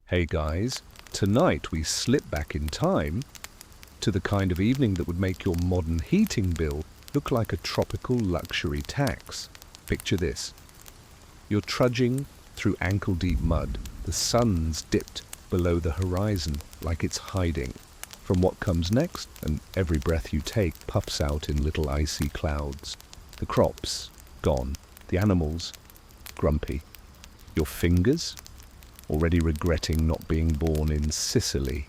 Hey guys, tonight we slip back in time to the kind of evening that would make your modern heating bill look like a tropical luxury tax. Picture this. You're trudging through ankle-deep mud. The sun's dipped below the horizon like it's hiding from what comes next, and every breath you take puffs out in little icy clouds. The crops, gone. The animals, grumpy. Your fingers, already regretting not being born in Sicily.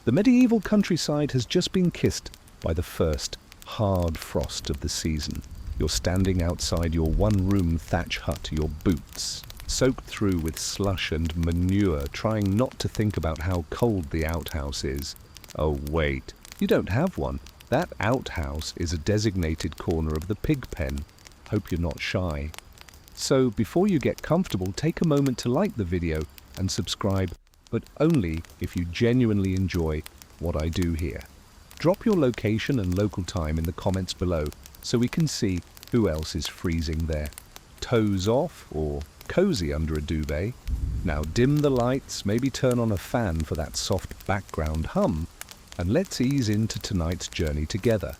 The medieval countryside has just been kissed by the first hard frost of the season. You're standing outside your one-room thatch hut, your boots soaked through with slush and manure, trying not to think about how cold the outhouse is. Oh wait, you don't have one. That outhouse is a designated corner of the pig pen. Hope you're not shy. So before you get comfortable, take a moment to like the video and subscribe, but only if you genuinely enjoy what I do here. Drop your location and local time in the comments below so we can see who else is freezing there. Toes off or cozy under a duvet. Now dim the lights, maybe turn on a fan for that soft background hum, and let's ease into tonight's journey together.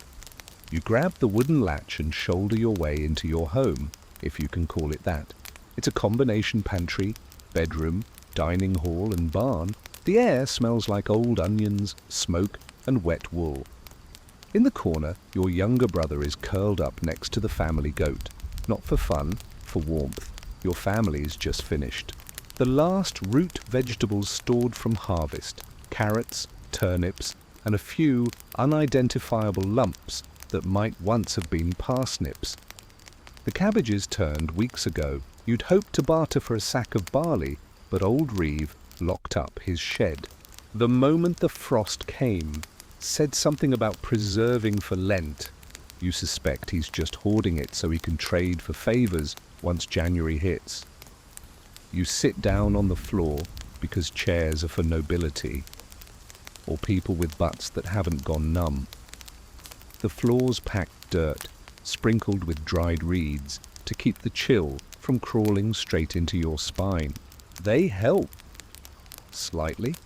You grab the wooden latch and shoulder your way into your home, if you can call it that. It's a combination pantry, bedroom, dining hall and barn. The air smells like old onions, smoke and wet wool. In the corner, your younger brother is curled up next to the family goat. Not for fun, for warmth. Your family's just finished. The last root vegetables stored from harvest, carrots, turnips, and a few unidentifiable lumps that might once have been parsnips. The cabbages turned weeks ago. You'd hoped to barter for a sack of barley, but old Reeve locked up his shed. The moment the frost came, said something about preserving for Lent. You suspect he's just hoarding it so he can trade for favors once January hits. You sit down on the floor because chairs are for nobility, or people with butts that haven't gone numb. The floor's packed dirt, sprinkled with dried reeds to keep the chill from crawling straight into your spine. They help. Slightly.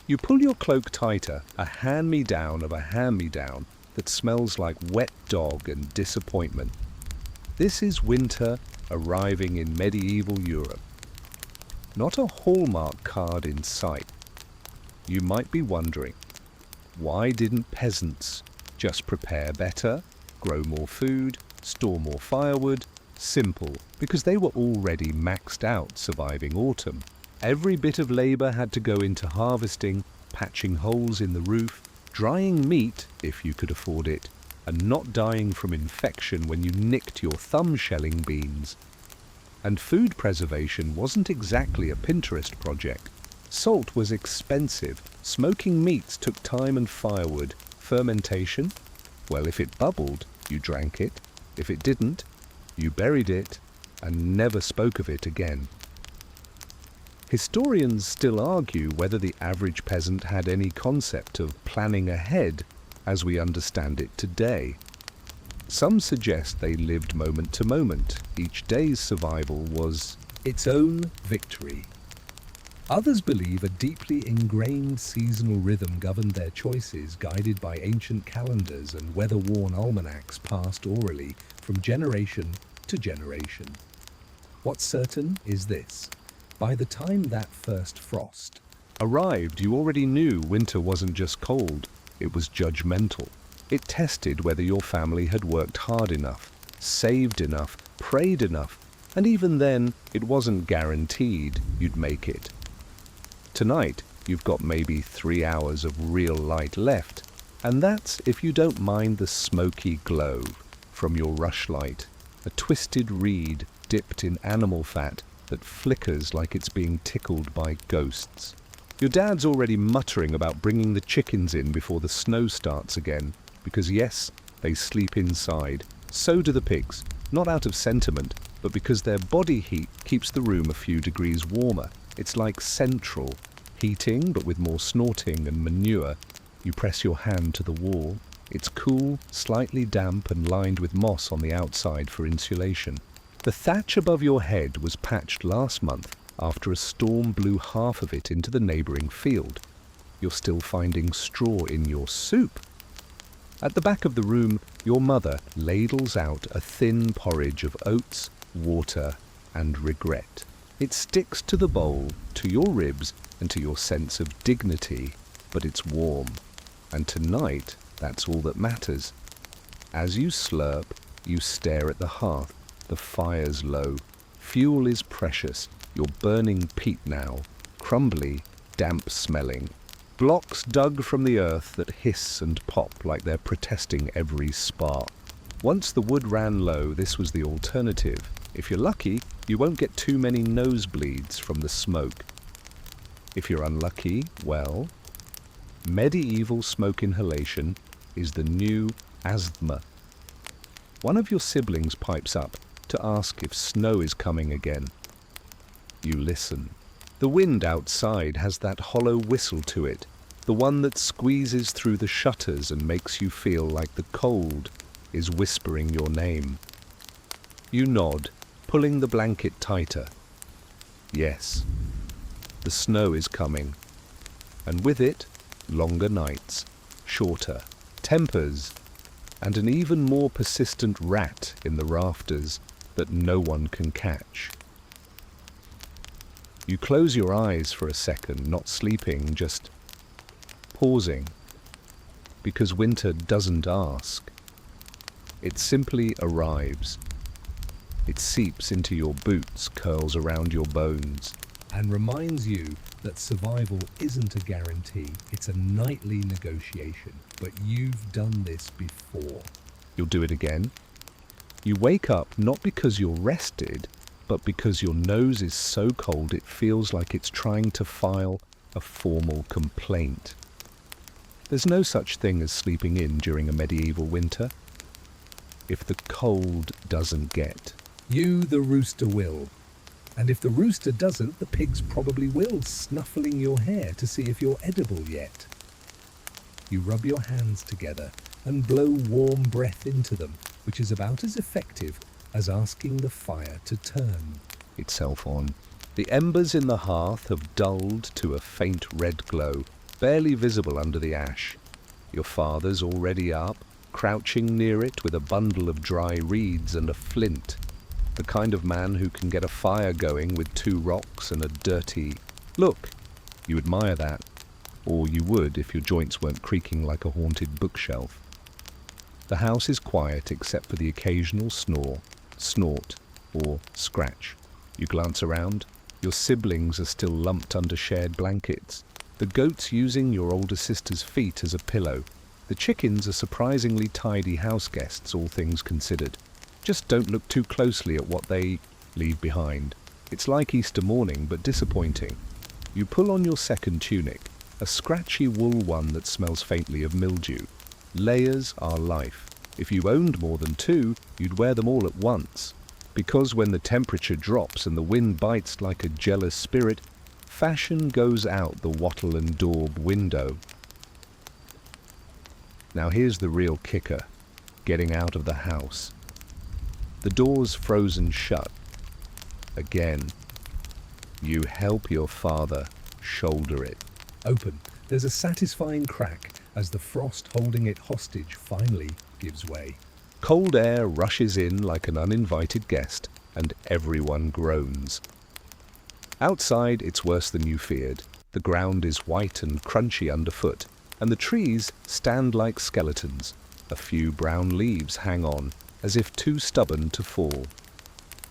You pull your cloak tighter, a hand-me-down of a hand-me-down that smells like wet dog and disappointment. This is winter arriving in medieval Europe. Not a Hallmark card in sight. You might be wondering, why didn't peasants just prepare better, grow more food, store more firewood? Simple, because they were already maxed out surviving autumn. Every bit of labor had to go into harvesting, patching holes in the roof, drying meat, if you could afford it, and not dying from infection when you nicked your thumb shelling beans. And food preservation wasn't exactly a Pinterest project. Salt was expensive. Smoking meats took time and firewood. Fermentation? Well, if it bubbled, you drank it. If it didn't, you buried it and never spoke of it again. Historians still argue whether the average peasant had any concept of planning ahead as we understand it today. Some suggest they lived moment to moment. Each day's survival was its own victory. Others believe a deeply ingrained seasonal rhythm governed their choices, guided by ancient calendars and weather-worn almanacs passed orally from generation to generation. What's certain is this. By the time that first frost arrived, you already knew winter wasn't just cold, it was judgmental. It tested whether your family had worked hard enough, saved enough, prayed enough, and even then, it wasn't guaranteed you'd make it. Tonight, you've got maybe 3 hours of real light left, and that's if you don't mind the smoky glow from your rushlight, a twisted reed dipped in animal fat that flickers like it's being tickled by ghosts. Your dad's already muttering about bringing the chickens in before the snow starts again, because yes, they sleep inside. So do the pigs, not out of sentiment, but because their body heat keeps the room a few degrees warmer. It's like central heating, but with more snorting and manure. You press your hand to the wall. It's cool, slightly damp and lined with moss on the outside for insulation. The thatch above your head was patched last month, After a storm blew half of it into the neighbouring field, you're still finding straw in your soup. At the back of the room, your mother ladles out a thin porridge of oats, water, and regret. It sticks to the bowl, to your ribs, and to your sense of dignity, but it's warm. And tonight, that's all that matters. As you slurp, you stare at the hearth. The fire's low. Fuel is precious. You're burning peat now, crumbly, damp-smelling. Blocks dug from the earth that hiss and pop like they're protesting every spark. Once the wood ran low, this was the alternative. If you're lucky, you won't get too many nosebleeds from the smoke. If you're unlucky, well, medieval smoke inhalation is the new asthma. One of your siblings pipes up to ask if snow is coming again. You listen. The wind outside has that hollow whistle to it, the one that squeezes through the shutters and makes you feel like the cold is whispering your name. You nod, pulling the blanket tighter. Yes, the snow is coming, and with it, longer nights, shorter, tempers, and an even more persistent rat in the rafters that no one can catch. You close your eyes for a second, not sleeping, just pausing, because winter doesn't ask. It simply arrives. It seeps into your boots, curls around your bones, and reminds you that survival isn't a guarantee. It's a nightly negotiation, but you've done this before. You'll do it again. You wake up not because you're rested, but because your nose is so cold it feels like it's trying to file a formal complaint. There's no such thing as sleeping in during a medieval winter. If the cold doesn't get, you, the rooster, will. And if the rooster doesn't, the pigs probably will, snuffling your hair to see if you're edible yet. You rub your hands together and blow warm breath into them, which is about as effective as asking the fire to turn itself on. The embers in the hearth have dulled to a faint red glow, barely visible under the ash. Your father's already up, crouching near it with a bundle of dry reeds and a flint. The kind of man who can get a fire going with 2 rocks and a dirty look. You admire that, or you would if your joints weren't creaking like a haunted bookshelf. The house is quiet except for the occasional snore, snort, or scratch. You glance around. Your siblings are still lumped under shared blankets. The goat's using your older sister's feet as a pillow. The chickens are surprisingly tidy house guests, all things considered. Just don't look too closely at what they leave behind. It's like Easter morning, but disappointing. You pull on your second tunic, a scratchy wool one that smells faintly of mildew. Layers are life. If you owned more than 2, you'd wear them all at once. Because when the temperature drops and the wind bites like a jealous spirit, fashion goes out the wattle and daub window. Now here's the real kicker, getting out of the house. The door's frozen shut. Again, you help your father shoulder it. Open. There's a satisfying crack as the frost holding it hostage finally gives way. Cold air rushes in like an uninvited guest, and everyone groans. Outside, it's worse than you feared. The ground is white and crunchy underfoot, and the trees stand like skeletons. A few brown leaves hang on, as if too stubborn to fall.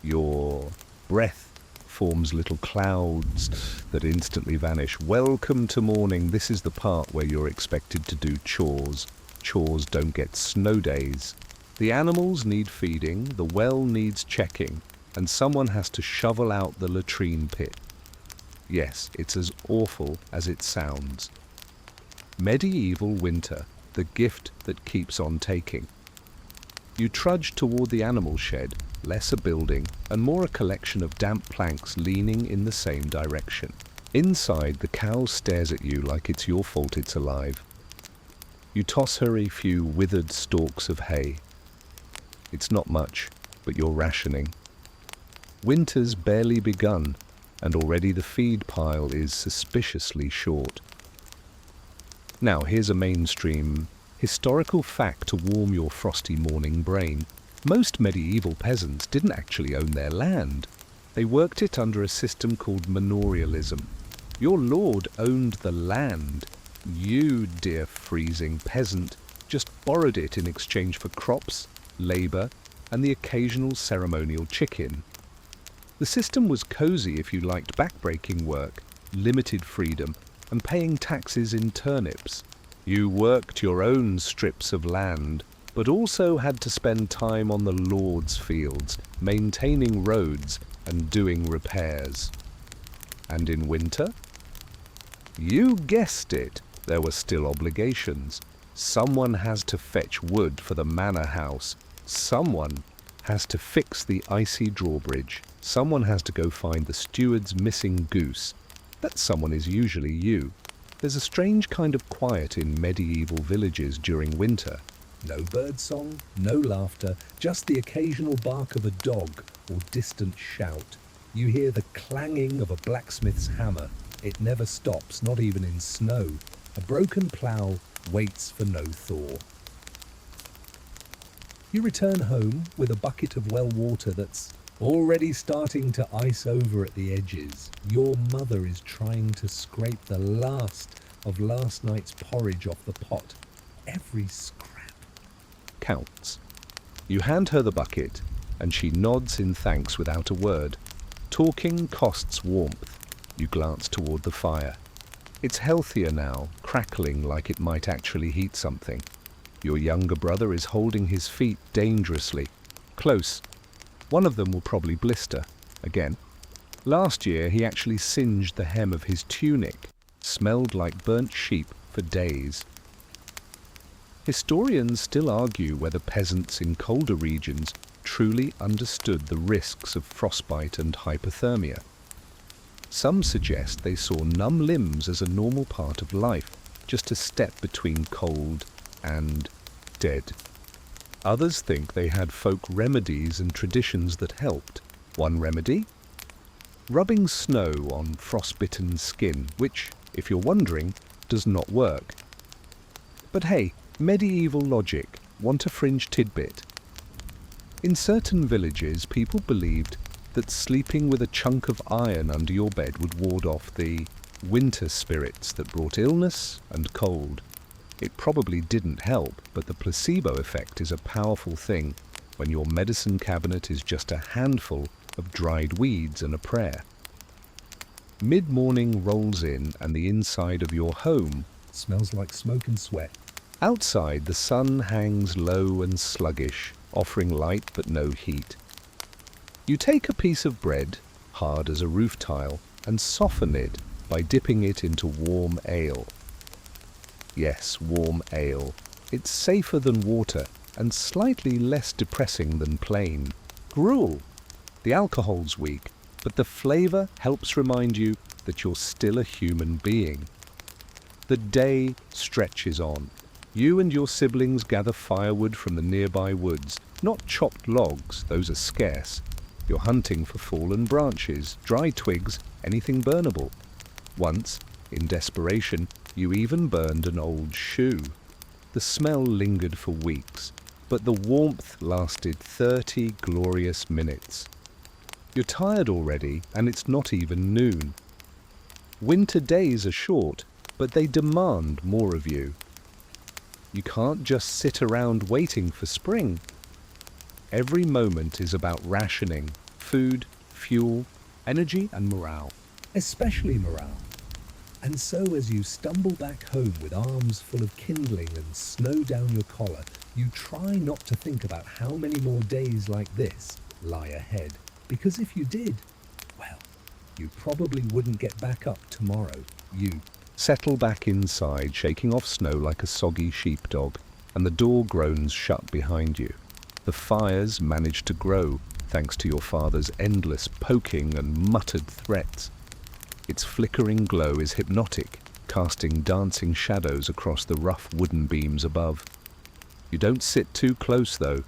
Your breath forms little clouds that instantly vanish. Welcome to morning. This is the part where you're expected to do chores. Chores don't get snow days. The animals need feeding, the well needs checking, and someone has to shovel out the latrine pit. Yes, it's as awful as it sounds. Medieval winter, the gift that keeps on taking. You trudge toward the animal shed, less a building and more a collection of damp planks leaning in the same direction. Inside, the cow stares at you like it's your fault it's alive. You toss her a few withered stalks of hay. It's not much, but you're rationing. Winter's barely begun, and already the feed pile is suspiciously short. Now here's a mainstream historical fact to warm your frosty morning brain. Most medieval peasants didn't actually own their land. They worked it under a system called manorialism. Your lord owned the land. You, dear freezing peasant, just borrowed it in exchange for crops, labour, and the occasional ceremonial chicken. The system was cosy if you liked backbreaking work, limited freedom, and paying taxes in turnips. You worked your own strips of land, but also had to spend time on the lord's fields, maintaining roads and doing repairs. And in winter? You guessed it, there were still obligations. Someone has to fetch wood for the manor house. Someone has to fix the icy drawbridge. Someone has to go find the steward's missing goose. That someone is usually you. There's a strange kind of quiet in medieval villages during winter. No birdsong, no laughter, just the occasional bark of a dog or distant shout. You hear the clanging of a blacksmith's hammer. It never stops, not even in snow. A broken plough waits for no thaw. You return home with a bucket of well water that's already starting to ice over at the edges. Your mother is trying to scrape the last of last night's porridge off the pot. Every scrap counts. You hand her the bucket, and she nods in thanks without a word. Talking costs warmth. You glance toward the fire. It's healthier now, crackling like it might actually heat something. Your younger brother is holding his feet dangerously. Close. One of them will probably blister. Again. Last year he actually singed the hem of his tunic. Smelled like burnt sheep for days. Historians still argue whether peasants in colder regions truly understood the risks of frostbite and hypothermia. Some suggest they saw numb limbs as a normal part of life, just a step between cold and dead. Others think they had folk remedies and traditions that helped. One remedy? Rubbing snow on frostbitten skin, which, if you're wondering, does not work. But hey, medieval logic, want a fringe tidbit? In certain villages, people believed that sleeping with a chunk of iron under your bed would ward off the winter spirits that brought illness and cold. It probably didn't help, but the placebo effect is a powerful thing when your medicine cabinet is just a handful of dried weeds and a prayer. Mid-morning rolls in and the inside of your home smells like smoke and sweat. Outside, the sun hangs low and sluggish, offering light but no heat. You take a piece of bread, hard as a roof tile, and soften it by dipping it into warm ale. Yes, warm ale. It's safer than water and slightly less depressing than plain gruel. The alcohol's weak, but the flavour helps remind you that you're still a human being. The day stretches on. You and your siblings gather firewood from the nearby woods, not chopped logs, those are scarce. You're hunting for fallen branches, dry twigs, anything burnable. Once, in desperation, you even burned an old shoe. The smell lingered for weeks, but the warmth lasted 30 glorious minutes. You're tired already, and it's not even noon. Winter days are short, but they demand more of you. You can't just sit around waiting for spring. Every moment is about rationing, food, fuel, energy, and morale. Especially morale. And so as you stumble back home with arms full of kindling and snow down your collar, you try not to think about how many more days like this lie ahead. Because if you did, well, you probably wouldn't get back up tomorrow. You settle back inside, shaking off snow like a soggy sheepdog, and the door groans shut behind you. The fires manage to grow, thanks to your father's endless poking and muttered threats. Its flickering glow is hypnotic, casting dancing shadows across the rough wooden beams above. You don't sit too close, though.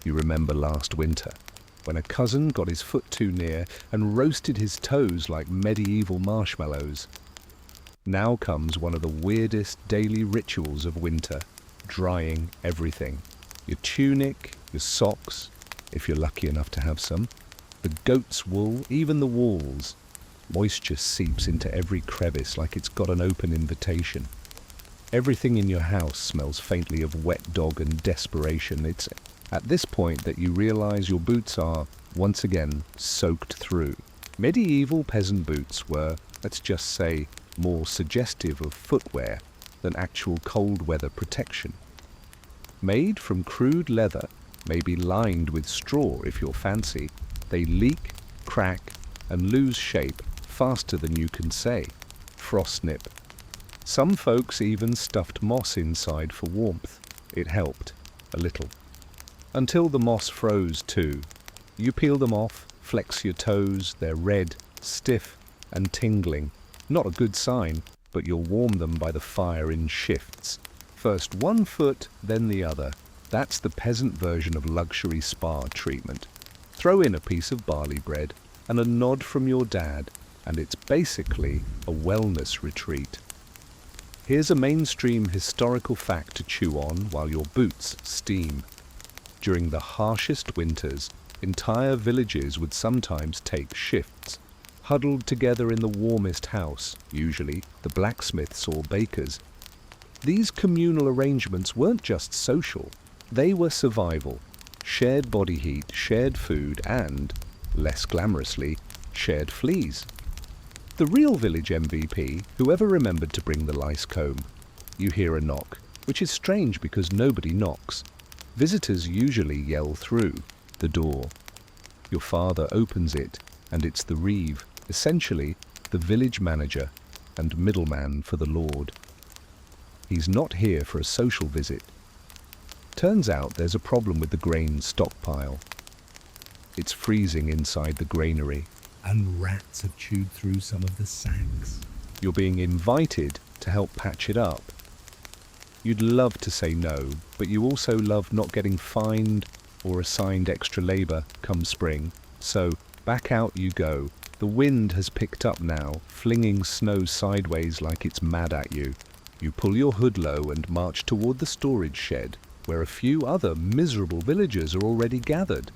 You remember last winter. when a cousin got his foot too near and roasted his toes like medieval marshmallows. Now comes one of the weirdest daily rituals of winter, drying everything. Your tunic, your socks, if you're lucky enough to have some, the goat's wool, even the walls. Moisture seeps into every crevice like it's got an open invitation. Everything in your house smells faintly of wet dog and desperation. It's at this point that you realize your boots are, once again, soaked through. Medieval peasant boots were, let's just say, more suggestive of footwear than actual cold weather protection. Made from crude leather, maybe lined with straw if you're fancy, they leak, crack, and lose shape faster than you can say. Frost nip. Some folks even stuffed moss inside for warmth. It helped, a little. Until the moss froze too. You peel them off, flex your toes, they're red, stiff, and tingling. Not a good sign, but you'll warm them by the fire in shifts. First one foot, then the other. That's the peasant version of luxury spa treatment. Throw in a piece of barley bread and a nod from your dad, and it's basically a wellness retreat. Here's a mainstream historical fact to chew on while your boots steam. During the harshest winters, entire villages would sometimes take shifts, huddled together in the warmest house, usually the blacksmith's or baker's. These communal arrangements weren't just social, they were survival. Shared body heat, shared food, and, less glamorously, shared fleas. The real village MVP, whoever remembered to bring the lice comb. You hear a knock, which is strange because nobody knocks. Visitors usually yell through the door. Your father opens it, and it's the reeve, essentially the village manager and middleman for the Lord. He's not here for a social visit. Turns out there's a problem with the grain stockpile. It's freezing inside the granary. And rats have chewed through some of the sacks. You're being invited to help patch it up. You'd love to say no, but you also love not getting fined or assigned extra labor come spring. So back out you go. The wind has picked up now, flinging snow sideways like it's mad at you. You pull your hood low and march toward the storage shed, where a few other miserable villagers are already gathered.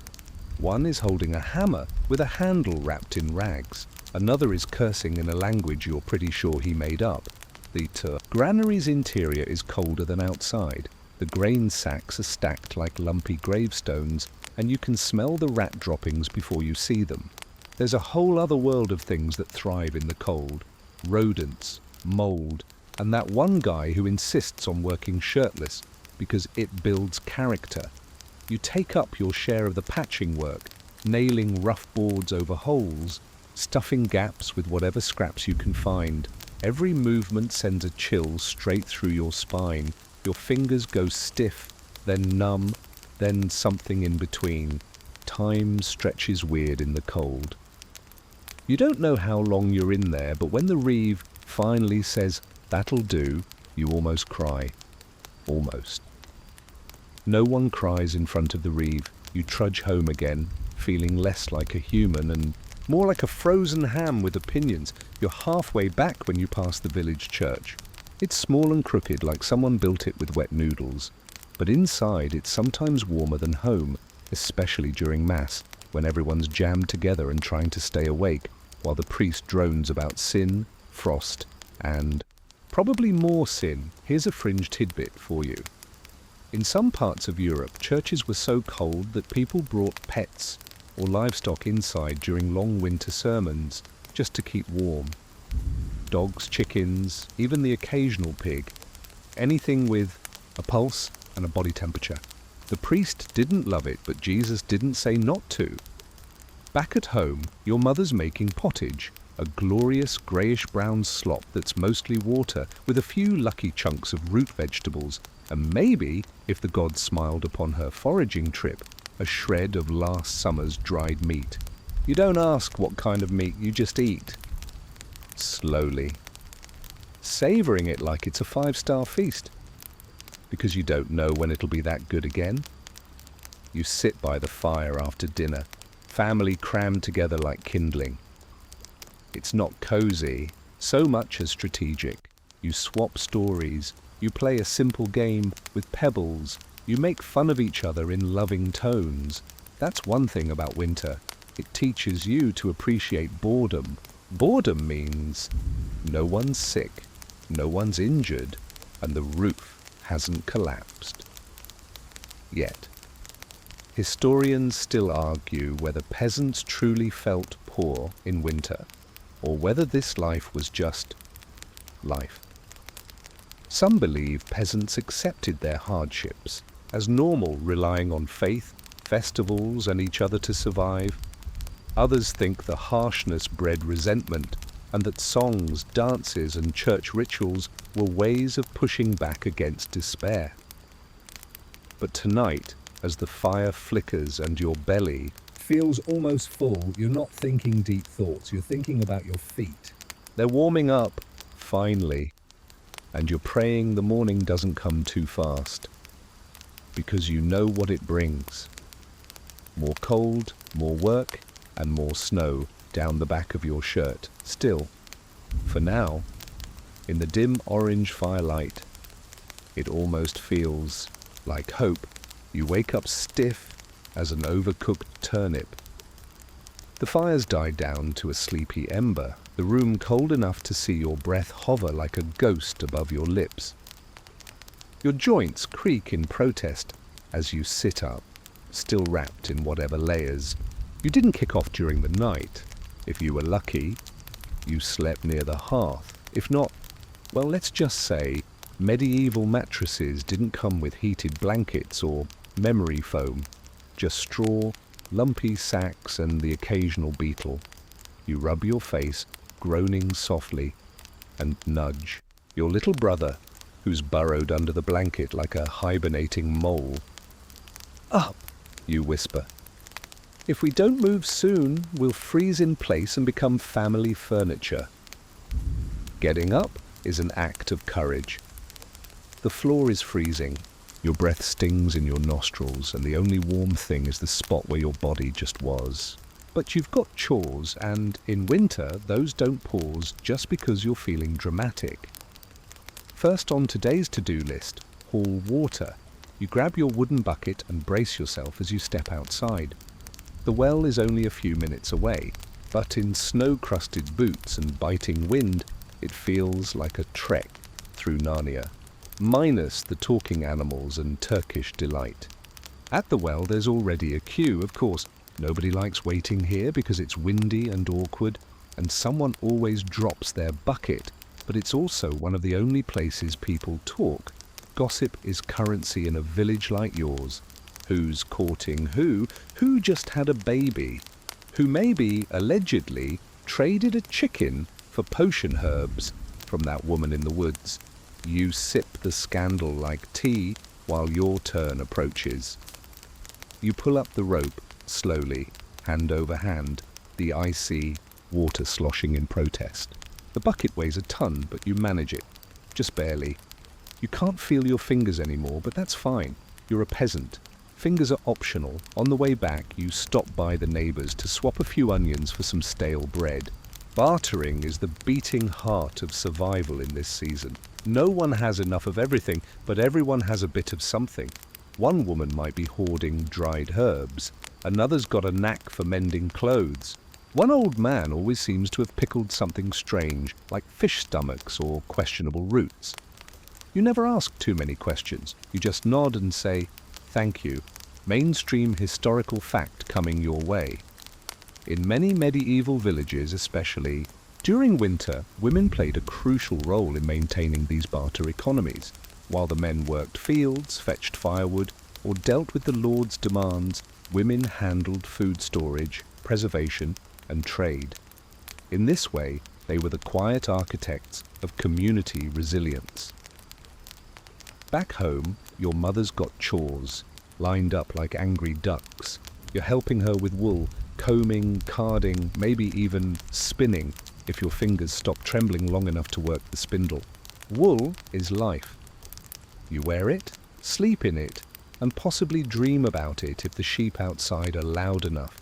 One is holding a hammer with a handle wrapped in rags. Another is cursing in a language you're pretty sure he made up. The granary's interior is colder than outside. The grain sacks are stacked like lumpy gravestones, and you can smell the rat droppings before you see them. There's a whole other world of things that thrive in the cold. Rodents, mold, and that one guy who insists on working shirtless because it builds character. You take up your share of the patching work, nailing rough boards over holes, stuffing gaps with whatever scraps you can find. Every movement sends a chill straight through your spine. Your fingers go stiff, then numb, then something in between. Time stretches weird in the cold. You don't know how long you're in there, but when the reeve finally says, "That'll do," you almost cry. Almost. No one cries in front of the reeve. You trudge home again, feeling less like a human and more like a frozen ham with opinions. You're halfway back when you pass the village church. It's small and crooked like someone built it with wet noodles. But inside it's sometimes warmer than home, especially during Mass, when everyone's jammed together and trying to stay awake, while the priest drones about sin, frost, and probably more sin. Here's a fringe tidbit for you. In some parts of Europe, churches were so cold that people brought pets or livestock inside during long winter sermons, just to keep warm. Dogs, chickens, even the occasional pig. Anything with a pulse and a body temperature. The priest didn't love it, but Jesus didn't say not to. Back at home, your mother's making pottage, a glorious greyish-brown slop that's mostly water, with a few lucky chunks of root vegetables, and maybe, if the gods smiled upon her foraging trip, a shred of last summer's dried meat. You don't ask what kind of meat, you just eat. Slowly. Savouring it like it's a 5-star feast. Because you don't know when it'll be that good again. You sit by the fire after dinner, family crammed together like kindling. It's not cozy so much as strategic. You swap stories, you play a simple game with pebbles, you make fun of each other in loving tones. That's one thing about winter. It teaches you to appreciate boredom. Boredom means no one's sick, no one's injured, and the roof hasn't collapsed. Yet. Historians still argue whether peasants truly felt poor in winter, or whether this life was just life. Some believe peasants accepted their hardships as normal, relying on faith, festivals, and each other to survive. Others think the harshness bred resentment, and that songs, dances, and church rituals were ways of pushing back against despair. But tonight, as the fire flickers and your belly feels almost full, you're not thinking deep thoughts, you're thinking about your feet. They're warming up, finally, and you're praying the morning doesn't come too fast, because you know what it brings. More cold, more work, and more snow down the back of your shirt. Still, for now, in the dim orange firelight, it almost feels like hope. You wake up stiff as an overcooked turnip. The fire's died down to a sleepy ember, the room cold enough to see your breath hover like a ghost above your lips. Your joints creak in protest as you sit up, still wrapped in whatever layers. You didn't kick off during the night. If you were lucky, you slept near the hearth. If not, well, let's just say medieval mattresses didn't come with heated blankets or memory foam, just straw, lumpy sacks, and the occasional beetle. You rub your face, groaning softly, and nudge your little brother, who's burrowed under the blanket like a hibernating mole. "Up," you whisper. "If we don't move soon, we'll freeze in place and become family furniture." Getting up is an act of courage. The floor is freezing. Your breath stings in your nostrils, and the only warm thing is the spot where your body just was. But you've got chores, and in winter, those don't pause just because you're feeling dramatic. First on today's to-do list, haul water. You grab your wooden bucket and brace yourself as you step outside. The well is only a few minutes away, but in snow-crusted boots and biting wind, it feels like a trek through Narnia. Minus the talking animals and Turkish delight. At the well, there's already a queue. Of course, nobody likes waiting here because it's windy and awkward, and someone always drops their bucket, but it's also one of the only places people talk. Gossip is currency in a village like yours. Who's courting who just had a baby, who maybe, allegedly, traded a chicken for potion herbs from that woman in the woods. You sip the scandal like tea while your turn approaches. You pull up the rope, slowly, hand over hand, the icy water sloshing in protest. The bucket weighs a ton, but you manage it, just barely. You can't feel your fingers anymore, but that's fine. You're a peasant. Fingers are optional. On the way back, you stop by the neighbors to swap a few onions for some stale bread. Bartering is the beating heart of survival in this season. No one has enough of everything, but everyone has a bit of something. One woman might be hoarding dried herbs. Another's got a knack for mending clothes. One old man always seems to have pickled something strange, like fish stomachs or questionable roots. You never ask too many questions. You just nod and say, "Thank you." Mainstream historical fact coming your way. In many medieval villages especially, during winter, women played a crucial role in maintaining these barter economies. While the men worked fields, fetched firewood, or dealt with the lord's demands, women handled food storage, preservation, and trade. In this way, they were the quiet architects of community resilience. Back home, your mother's got chores, lined up like angry ducks. You're helping her with wool, combing, carding, maybe even spinning if your fingers stop trembling long enough to work the spindle. Wool is life. You wear it, sleep in it, and possibly dream about it if the sheep outside are loud enough.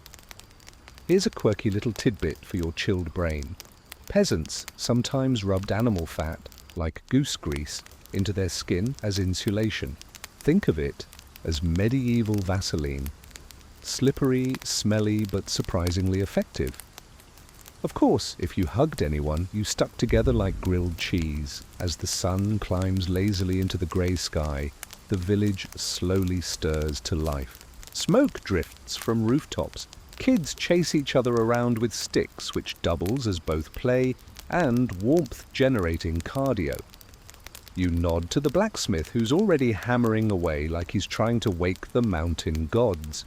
Here's a quirky little tidbit for your chilled brain. Peasants sometimes rubbed animal fat, like goose grease, into their skin as insulation. Think of it as medieval Vaseline. Slippery, smelly, but surprisingly effective. Of course, if you hugged anyone, you stuck together like grilled cheese. As the sun climbs lazily into the grey sky, the village slowly stirs to life. Smoke drifts from rooftops. Kids chase each other around with sticks, which doubles as both play and warmth-generating cardio. You nod to the blacksmith, who's already hammering away like he's trying to wake the mountain gods.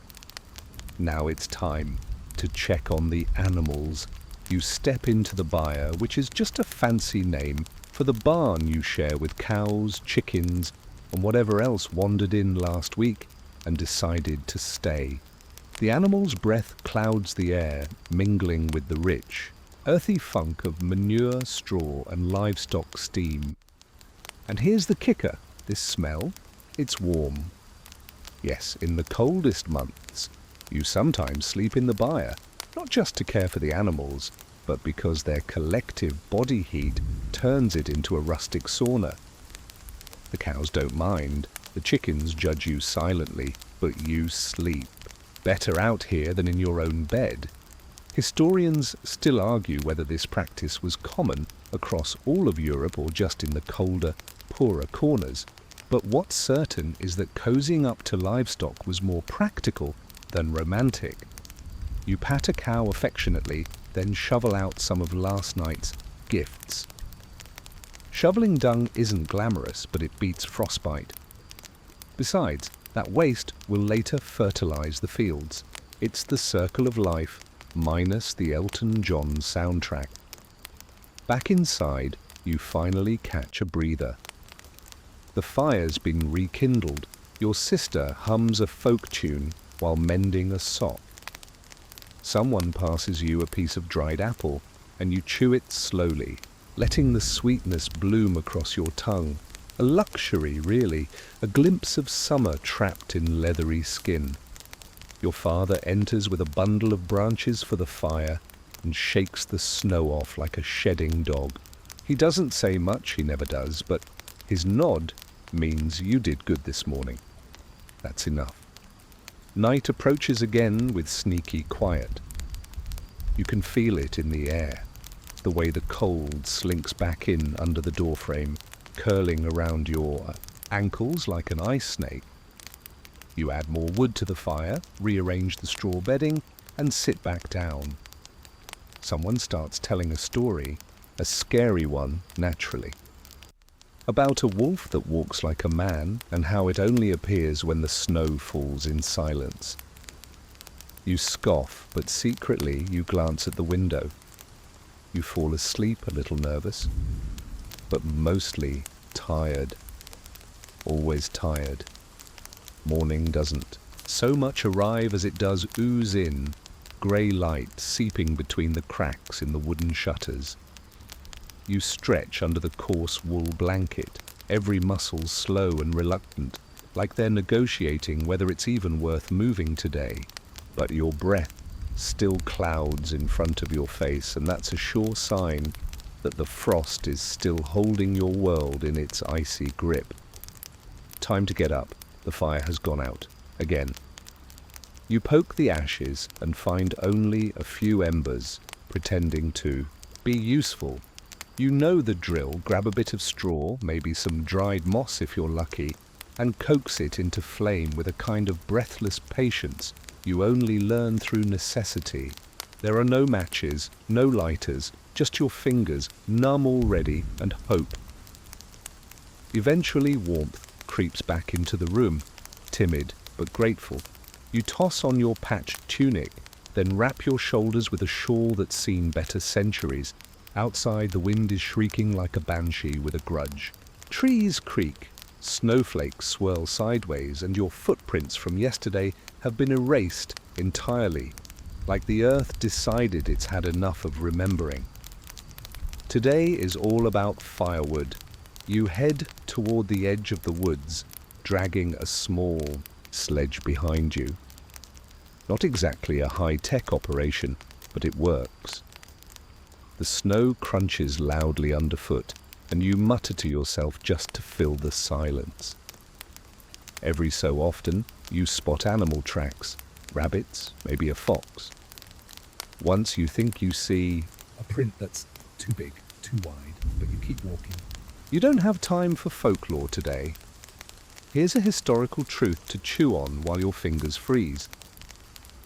Now it's time to check on the animals. You step into the byre, which is just a fancy name for the barn you share with cows, chickens, and whatever else wandered in last week and decided to stay. The animal's breath clouds the air, mingling with the rich, earthy funk of manure, straw, and livestock steam. And here's the kicker, this smell, it's warm. Yes, in the coldest months, you sometimes sleep in the byre, not just to care for the animals, but because their collective body heat turns it into a rustic sauna. The cows don't mind, the chickens judge you silently, but you sleep. Better out here than in your own bed. Historians still argue whether this practice was common across all of Europe or just in the colder, poorer corners. But what's certain is that cozying up to livestock was more practical than romantic. You pat a cow affectionately, then shovel out some of last night's gifts. Shoveling dung isn't glamorous, but it beats frostbite. Besides, that waste will later fertilize the fields. It's the circle of life, minus the Elton John soundtrack. Back inside, you finally catch a breather. The fire's been rekindled. Your sister hums a folk tune while mending a sock. Someone passes you a piece of dried apple, and you chew it slowly, letting the sweetness bloom across your tongue. A luxury, really, a glimpse of summer trapped in leathery skin. Your father enters with a bundle of branches for the fire and shakes the snow off like a shedding dog. He doesn't say much, he never does, but his nod means you did good this morning. That's enough. Night approaches again with sneaky quiet. You can feel it in the air, the way the cold slinks back in under the doorframe, curling around your ankles like an ice snake. You add more wood to the fire, rearrange the straw bedding, and sit back down. Someone starts telling a story, a scary one, naturally. About a wolf that walks like a man and how it only appears when the snow falls in silence. You scoff, but secretly you glance at the window. You fall asleep a little nervous, but mostly tired. Always tired. Morning doesn't so much arrive as it does ooze in, grey light seeping between the cracks in the wooden shutters. You stretch under the coarse wool blanket, every muscle slow and reluctant, like they're negotiating whether it's even worth moving today. But your breath still clouds in front of your face, and that's a sure sign that the frost is still holding your world in its icy grip. Time to get up. The fire has gone out. Again. You poke the ashes and find only a few embers, pretending to be useful. You know the drill. Grab a bit of straw, maybe some dried moss if you're lucky, and coax it into flame with a kind of breathless patience you only learn through necessity. There are no matches, no lighters, just your fingers, numb already, and hope. Eventually warmth creeps back into the room, timid but grateful. You toss on your patched tunic, then wrap your shoulders with a shawl that's seen better centuries. Outside, the wind is shrieking like a banshee with a grudge. Trees creak, snowflakes swirl sideways, and your footprints from yesterday have been erased entirely, like the earth decided it's had enough of remembering. Today is all about firewood. You head toward the edge of the woods, dragging a small sledge behind you. Not exactly a high-tech operation, but it works. The snow crunches loudly underfoot, and you mutter to yourself just to fill the silence. Every so often, you spot animal tracks, rabbits, maybe a fox. Once you think you see A print that's too big, too wide, but you keep walking. you don't have time for folklore today. Here's a historical truth to chew on while your fingers freeze.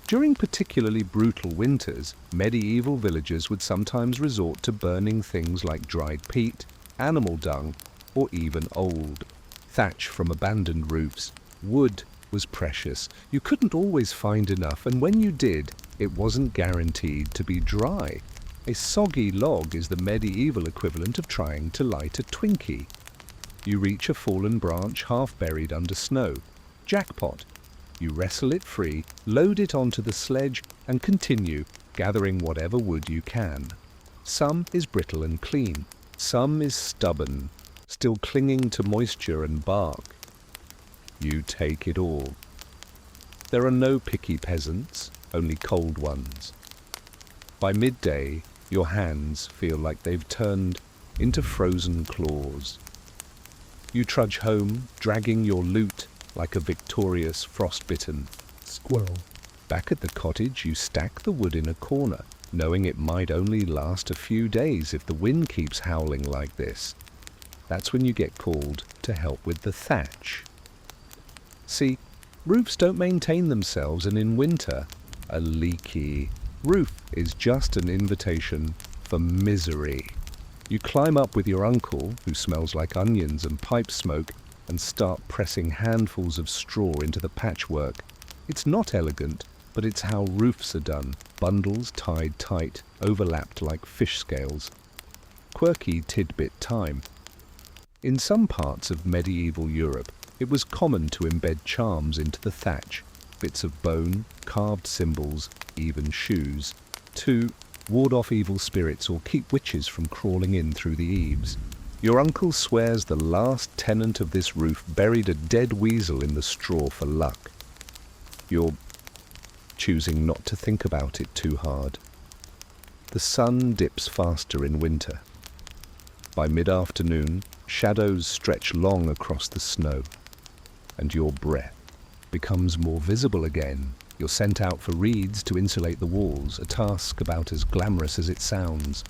During particularly brutal winters, medieval villagers would sometimes resort to burning things like dried peat, animal dung, or even old thatch from abandoned roofs. Wood was precious. You couldn't always find enough, and when you did, it wasn't guaranteed to be dry. A soggy log is the medieval equivalent of trying to light a Twinkie. You reach a fallen branch half buried under snow. Jackpot. You wrestle it free, load it onto the sledge, and continue, gathering whatever wood you can. Some is brittle and clean. Some is stubborn, still clinging to moisture and bark. You take it all. There are no picky peasants, only cold ones. By midday, your hands feel like they've turned into frozen claws. You trudge home, dragging your loot like a victorious frostbitten Squirrel. Back at the cottage, you stack the wood in a corner, knowing it might only last a few days if the wind keeps howling like this. That's when you get called to help with the thatch. See, roofs don't maintain themselves, and in winter, a leaky roof is just an invitation for misery. You climb up with your uncle, who smells like onions and pipe smoke, and start pressing handfuls of straw into the patchwork. It's not elegant, but it's how roofs are done, bundles tied tight, overlapped like fish scales. Quirky tidbit time. In some parts of medieval Europe, it was common to embed charms into the thatch, bits of bone, carved symbols, even shoes, to ward off evil spirits or keep witches from crawling in through the eaves. Your uncle swears the last tenant of this roof buried a dead weasel in the straw for luck. You're choosing not to think about it too hard. The sun dips faster in winter. By mid-afternoon, shadows stretch long across the snow, and your breath becomes more visible again. You're sent out for reeds to insulate the walls, a task about as glamorous as it sounds.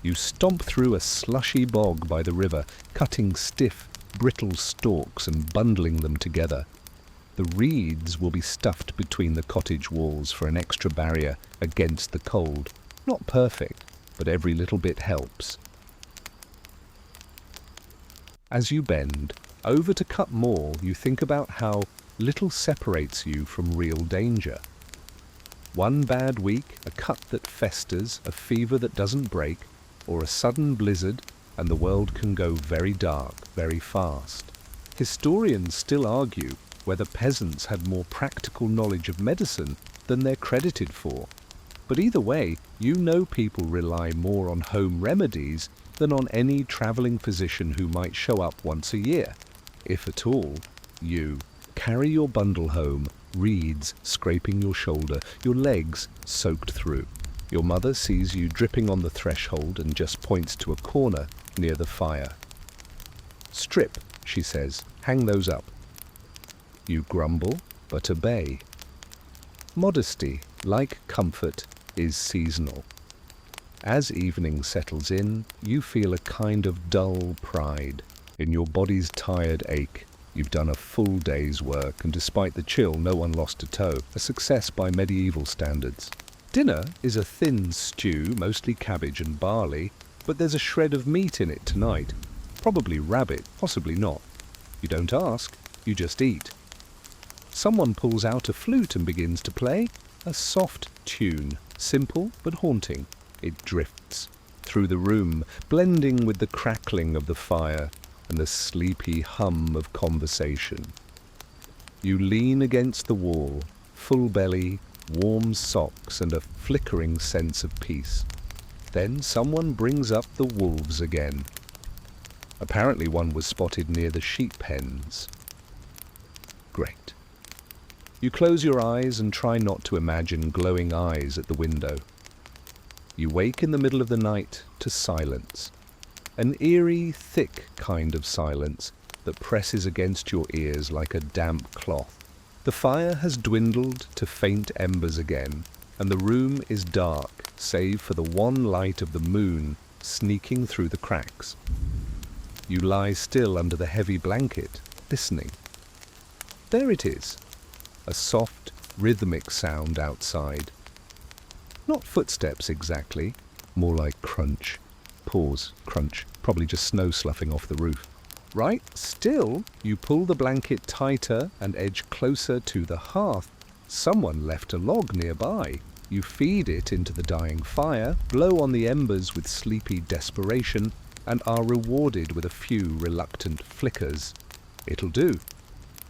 You stomp through a slushy bog by the river, cutting stiff, brittle stalks and bundling them together. The reeds will be stuffed between the cottage walls for an extra barrier against the cold. Not perfect, but every little bit helps. As you bend over to cut more, you think about how little separates you from real danger. One bad week, a cut that festers, a fever that doesn't break, or a sudden blizzard, and the world can go very dark, very fast. Historians still argue whether peasants had more practical knowledge of medicine than they're credited for. But either way, you know people rely more on home remedies than on any travelling physician who might show up once a year. If at all, you carry your bundle home, reeds scraping your shoulder, your legs soaked through. Your mother sees you dripping on the threshold and just points to a corner near the fire. "Strip," she says, "hang those up." You grumble, but obey. Modesty, like comfort, is seasonal. As evening settles in, you feel a kind of dull pride in your body's tired ache. You've done a full day's work, and despite the chill, no one lost a toe. A success by medieval standards. Dinner is a thin stew, mostly cabbage and barley, but there's a shred of meat in it tonight. Probably rabbit, possibly not. You don't ask, you just eat. Someone pulls out a flute and begins to play. A soft tune, simple but haunting. It drifts through the room, blending with the crackling of the fire and the sleepy hum of conversation. You lean against the wall, full belly, warm socks, and a flickering sense of peace. Then someone brings up the wolves again. Apparently one was spotted near the sheep pens. Great. You close your eyes and try not to imagine glowing eyes at the window. You wake in the middle of the night to silence. An eerie, thick kind of silence that presses against your ears like a damp cloth. The fire has dwindled to faint embers again, and the room is dark, save for the one light of the moon sneaking through the cracks. You lie still under the heavy blanket, listening. There it is, a soft, rhythmic sound outside. Not footsteps exactly, more like crunch. Pause, crunch, probably just snow sloughing off the roof. Right, still, you pull the blanket tighter and edge closer to the hearth. Someone left a log nearby. You feed it into the dying fire, blow on the embers with sleepy desperation, and are rewarded with a few reluctant flickers. It'll do.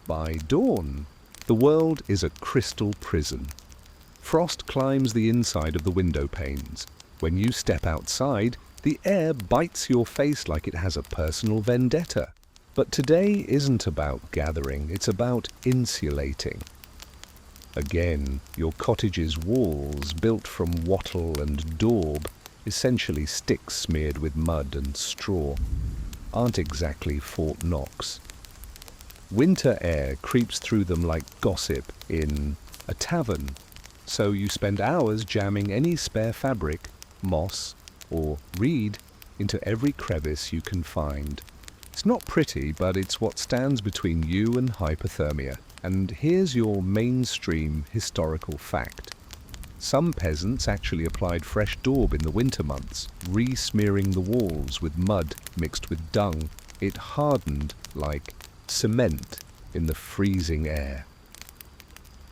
By dawn, the world is a crystal prison. Frost climbs the inside of the window panes. When you step outside, the air bites your face like it has a personal vendetta. But today isn't about gathering, it's about insulating. Again, your cottage's walls, built from wattle and daub, essentially sticks smeared with mud and straw, aren't exactly Fort Knox. Winter air creeps through them like gossip in a tavern, so you spend hours jamming any spare fabric, moss, or reed into every crevice you can find. It's not pretty, but it's what stands between you and hypothermia. And here's your mainstream historical fact. Some peasants actually applied fresh daub in the winter months, re-smearing the walls with mud mixed with dung. It hardened like cement in the freezing air.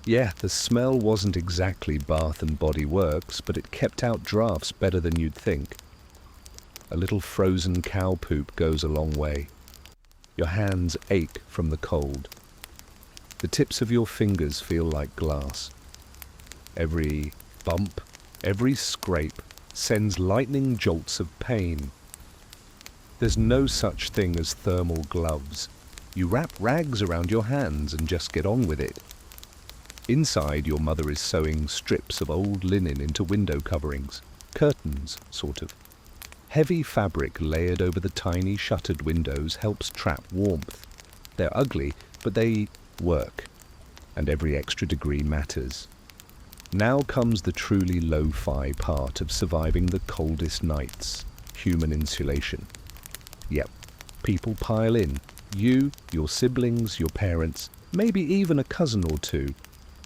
Yeah, the smell wasn't exactly Bath and Body Works, but it kept out drafts better than you'd think. A little frozen cow poop goes a long way. Your hands ache from the cold. The tips of your fingers feel like glass. Every bump, every scrape sends lightning jolts of pain. There's no such thing as thermal gloves. You wrap rags around your hands and just get on with it. Inside, your mother is sewing strips of old linen into window coverings, curtains, sort of. Heavy fabric layered over the tiny shuttered windows helps trap warmth. They're ugly, but they work, and every extra degree matters. Now comes the truly lo-fi part of surviving the coldest nights, human insulation. Yep, people pile in. You, your siblings, your parents, maybe even a cousin or two.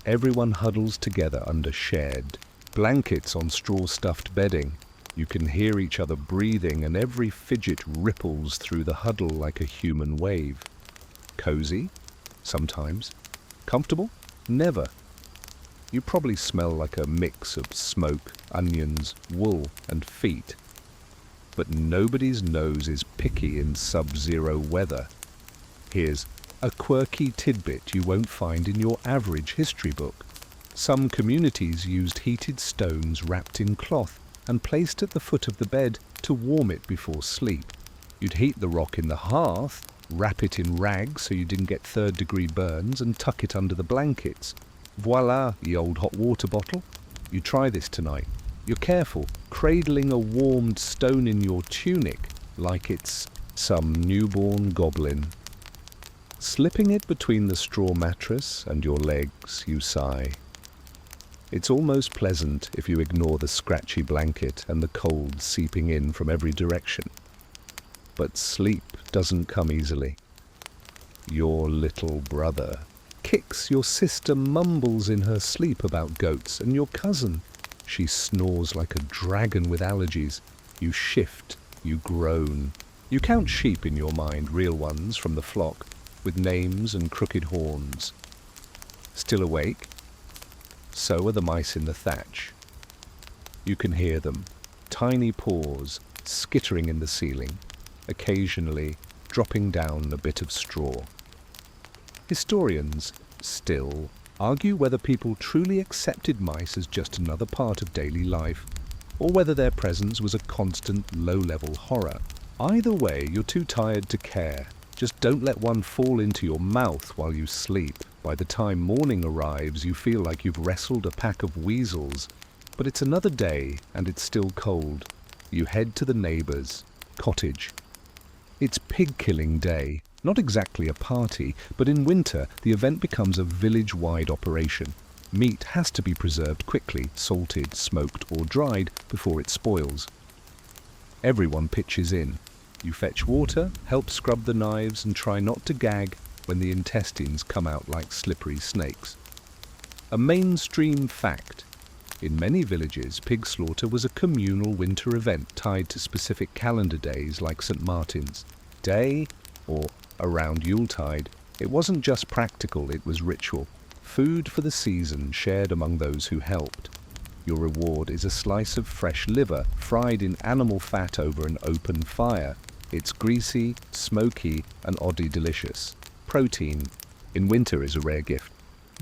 Everyone huddles together under shared blankets on straw-stuffed bedding. You can hear each other breathing, and every fidget ripples through the huddle like a human wave. Cozy? Sometimes. Comfortable? Never. You probably smell like a mix of smoke, onions, wool, and feet. But nobody's nose is picky in sub-zero weather. Here's a quirky tidbit you won't find in your average history book. Some communities used heated stones wrapped in cloth and placed at the foot of the bed to warm it before sleep. You'd heat the rock in the hearth, wrap it in rags so you didn't get third-degree burns, and tuck it under the blankets. Voila, ye old hot water bottle. You try this tonight. You're careful, cradling a warmed stone in your tunic like it's some newborn goblin. Slipping it between the straw mattress and your legs, you sigh. It's almost pleasant if you ignore the scratchy blanket and the cold seeping in from every direction. But sleep doesn't come easily. Your little brother kicks, your sister mumbles in her sleep about goats, and your cousin, she snores like a dragon with allergies. You shift, you groan. You count sheep in your mind, real ones from the flock, with names and crooked horns. Still awake? So are the mice in the thatch. You can hear them, tiny paws skittering in the ceiling, occasionally dropping down a bit of straw. Historians still argue whether people truly accepted mice as just another part of daily life, or whether their presence was a constant low-level horror. Either way, you're too tired to care. Just don't let one fall into your mouth while you sleep. By the time morning arrives, you feel like you've wrestled a pack of weasels. But it's another day and it's still cold. You head to the neighbour's cottage. It's pig-killing day, not exactly a party, but in winter the event becomes a village-wide operation. Meat has to be preserved quickly, salted, smoked or dried before it spoils. Everyone pitches in. You fetch water, help scrub the knives and try not to gag when the intestines come out like slippery snakes. A mainstream fact. In many villages, pig slaughter was a communal winter event tied to specific calendar days like St. Martin's Day or around Yuletide. It wasn't just practical, it was ritual. Food for the season shared among those who helped. Your reward is a slice of fresh liver fried in animal fat over an open fire. It's greasy, smoky, and oddly delicious. Protein in winter is a rare gift.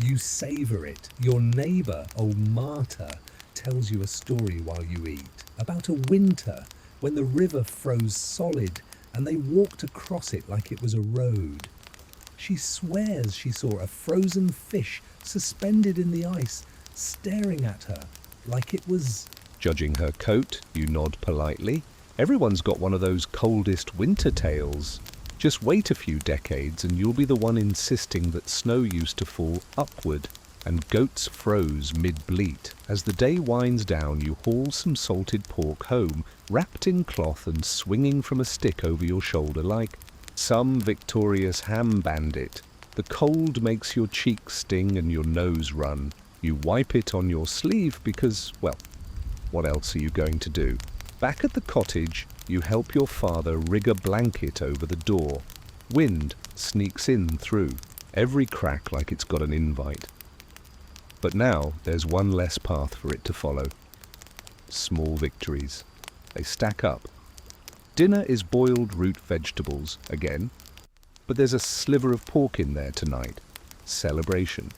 You savour it. Your neighbour, old Marta, tells you a story while you eat about a winter when the river froze solid and they walked across it like it was a road. She swears she saw a frozen fish suspended in the ice, staring at her like it was... Judging her coat, you nod politely. Everyone's got one of those coldest winter tales. Just wait a few decades and you'll be the one insisting that snow used to fall upward and goats froze mid-bleat. As the day winds down, you haul some salted pork home, wrapped in cloth and swinging from a stick over your shoulder like some victorious ham bandit. The cold makes your cheeks sting and your nose run. You wipe it on your sleeve because, well, what else are you going to do? Back at the cottage, you help your father rig a blanket over the door. Wind sneaks in through, every crack like it's got an invite. But now there's one less path for it to follow. Small victories. They stack up. Dinner is boiled root vegetables, again. But there's a sliver of pork in there tonight. Celebration.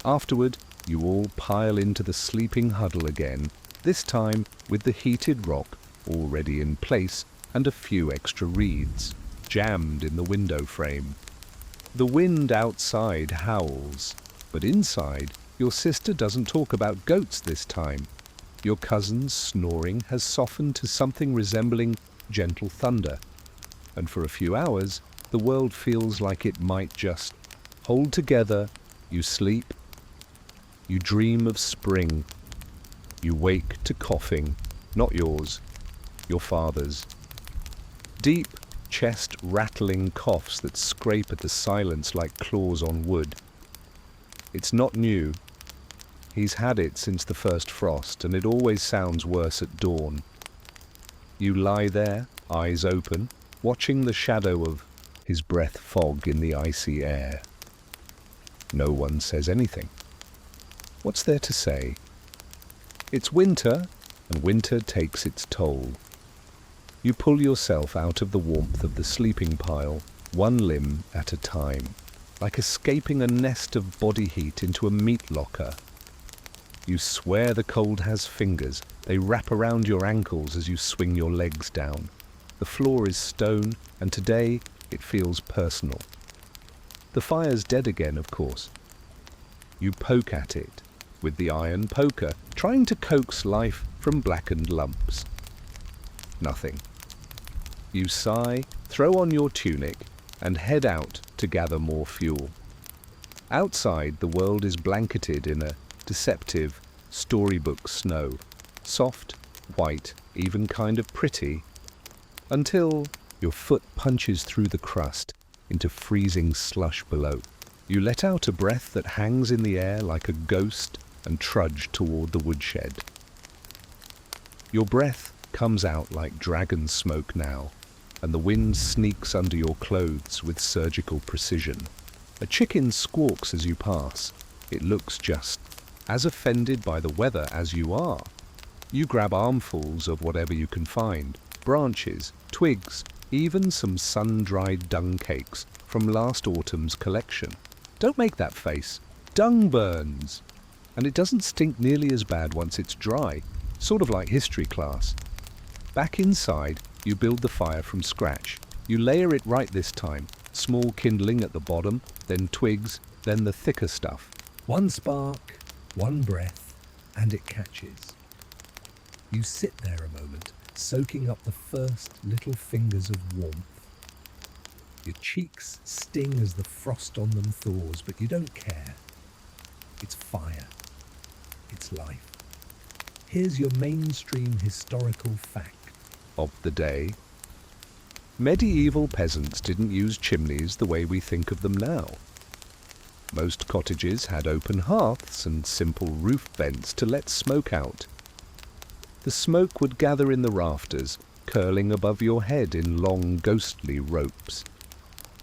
Afterward, you all pile into the sleeping huddle again, this time with the heated rock already in place and a few extra reeds jammed in the window frame. The wind outside howls, but inside your sister doesn't talk about goats this time. Your cousin's snoring has softened to something resembling gentle thunder, and for a few hours the world feels like it might just hold together. You sleep, you dream of spring, you wake to coughing, not yours, your father's. Deep, chest-rattling coughs that scrape at the silence like claws on wood. It's not new. He's had it since the first frost, and it always sounds worse at dawn. You lie there, eyes open, watching the shadow of his breath fog in the icy air. No one says anything. What's there to say? It's winter, and winter takes its toll. You pull yourself out of the warmth of the sleeping pile, one limb at a time, like escaping a nest of body heat into a meat locker. You swear the cold has fingers. They wrap around your ankles as you swing your legs down. The floor is stone, and today it feels personal. The fire's dead again, of course. You poke at it with the iron poker, trying to coax life from blackened lumps. Nothing. You sigh, throw on your tunic, and head out to gather more fuel. Outside, the world is blanketed in a deceptive storybook snow, soft, white, even kind of pretty, until your foot punches through the crust into freezing slush below. You let out a breath that hangs in the air like a ghost and trudge toward the woodshed. Your breath comes out like dragon smoke now, and the wind sneaks under your clothes with surgical precision. A chicken squawks as you pass. It looks just as offended by the weather as you are. You grab armfuls of whatever you can find, branches, twigs, even some sun-dried dung cakes from last autumn's collection. Don't make that face. Dung burns. And it doesn't stink nearly as bad once it's dry, sort of like history class. Back inside, you build the fire from scratch. You layer it right this time. Small kindling at the bottom, then twigs, then the thicker stuff. One spark, one breath, and it catches. You sit there a moment, soaking up the first little fingers of warmth. Your cheeks sting as the frost on them thaws, but you don't care. It's fire. It's life. Here's your mainstream historical fact of the day. Medieval peasants didn't use chimneys the way we think of them now. Most cottages had open hearths and simple roof vents to let smoke out. The smoke would gather in the rafters, curling above your head in long, ghostly ropes.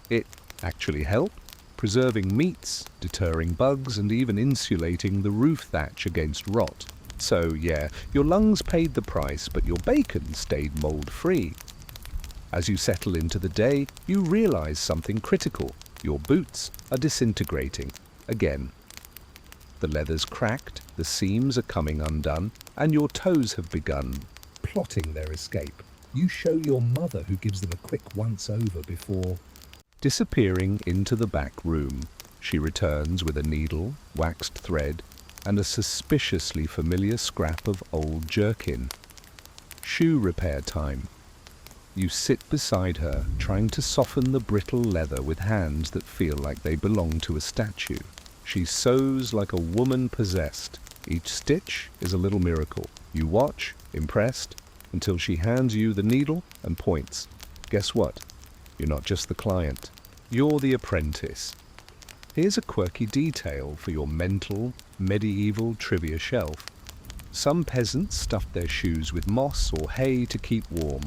It actually helped, preserving meats, deterring bugs, and even insulating the roof thatch against rot. So, yeah, your lungs paid the price, but your bacon stayed mold-free. As you settle into the day, you realize something critical. Your boots are disintegrating again. The leather's cracked, the seams are coming undone, and your toes have begun plotting their escape. You show your mother, who gives them a quick once-over before disappearing into the back room. She returns with a needle, waxed thread, and a suspiciously familiar scrap of old jerkin. Shoe repair time. You sit beside her, trying to soften the brittle leather with hands that feel like they belong to a statue. She sews like a woman possessed. Each stitch is a little miracle. You watch, impressed, until she hands you the needle and points. Guess what? You're not just the client. You're the apprentice. Here's a quirky detail for your mental, medieval trivia shelf. Some peasants stuffed their shoes with moss or hay to keep warm.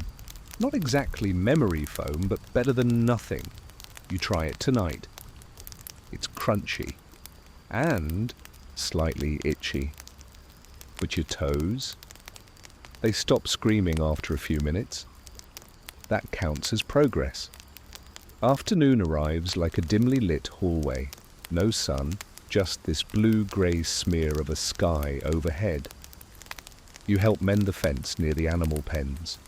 Not exactly memory foam, but better than nothing. You try it tonight. It's crunchy and slightly itchy. But your toes? They stop screaming after a few minutes. That counts as progress. Afternoon arrives like a dimly lit hallway. No sun, just this blue-grey smear of a sky overhead. You help mend the fence near the animal pens.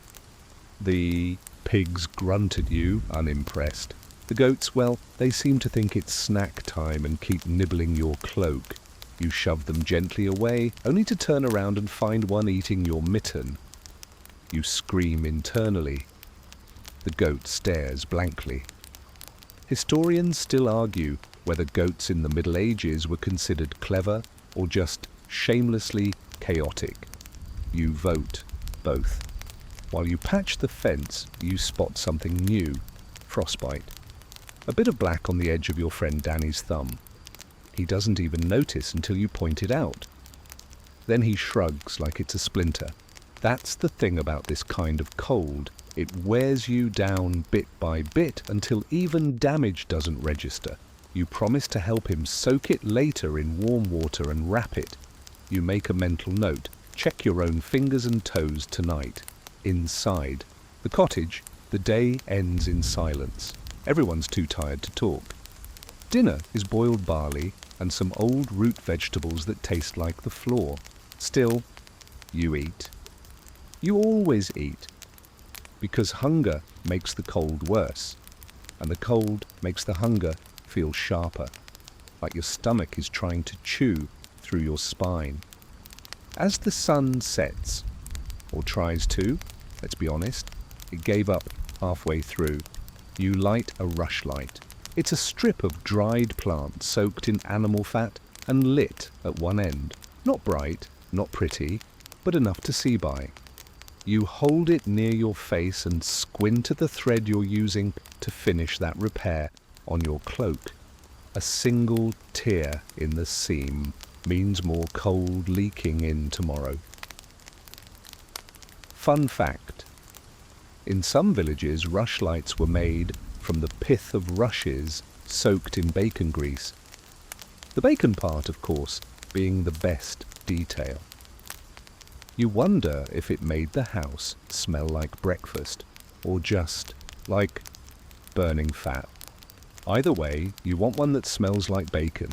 The pigs grunt at you, unimpressed. The goats, well, they seem to think it's snack time and keep nibbling your cloak. You shove them gently away, only to turn around and find one eating your mitten. You scream internally. The goat stares blankly. Historians still argue whether goats in the Middle Ages were considered clever or just shamelessly chaotic. You vote both. While you patch the fence, you spot something new. Frostbite. A bit of black on the edge of your friend Danny's thumb. He doesn't even notice until you point it out. Then he shrugs like it's a splinter. That's the thing about this kind of cold. It wears you down bit by bit until even damage doesn't register. You promise to help him soak it later in warm water and wrap it. You make a mental note. Check your own fingers and toes tonight. Inside the cottage, the day ends in silence. Everyone's too tired to talk. Dinner is boiled barley and some old root vegetables that taste like the floor. Still, you eat. You always eat. Because hunger makes the cold worse, and the cold makes the hunger feel sharper, like your stomach is trying to chew through your spine. As the sun sets, or tries to, let's be honest, it gave up halfway through. You light a rushlight. It's a strip of dried plant soaked in animal fat and lit at one end. Not bright, not pretty, but enough to see by. You hold it near your face and squint at the thread you're using to finish that repair on your cloak. A single tear in the seam means more cold leaking in tomorrow. Fun fact. In some villages, rushlights were made from the pith of rushes soaked in bacon grease. The bacon part, of course, being the best detail. You wonder if it made the house smell like breakfast, or just like burning fat. Either way, you want one that smells like bacon.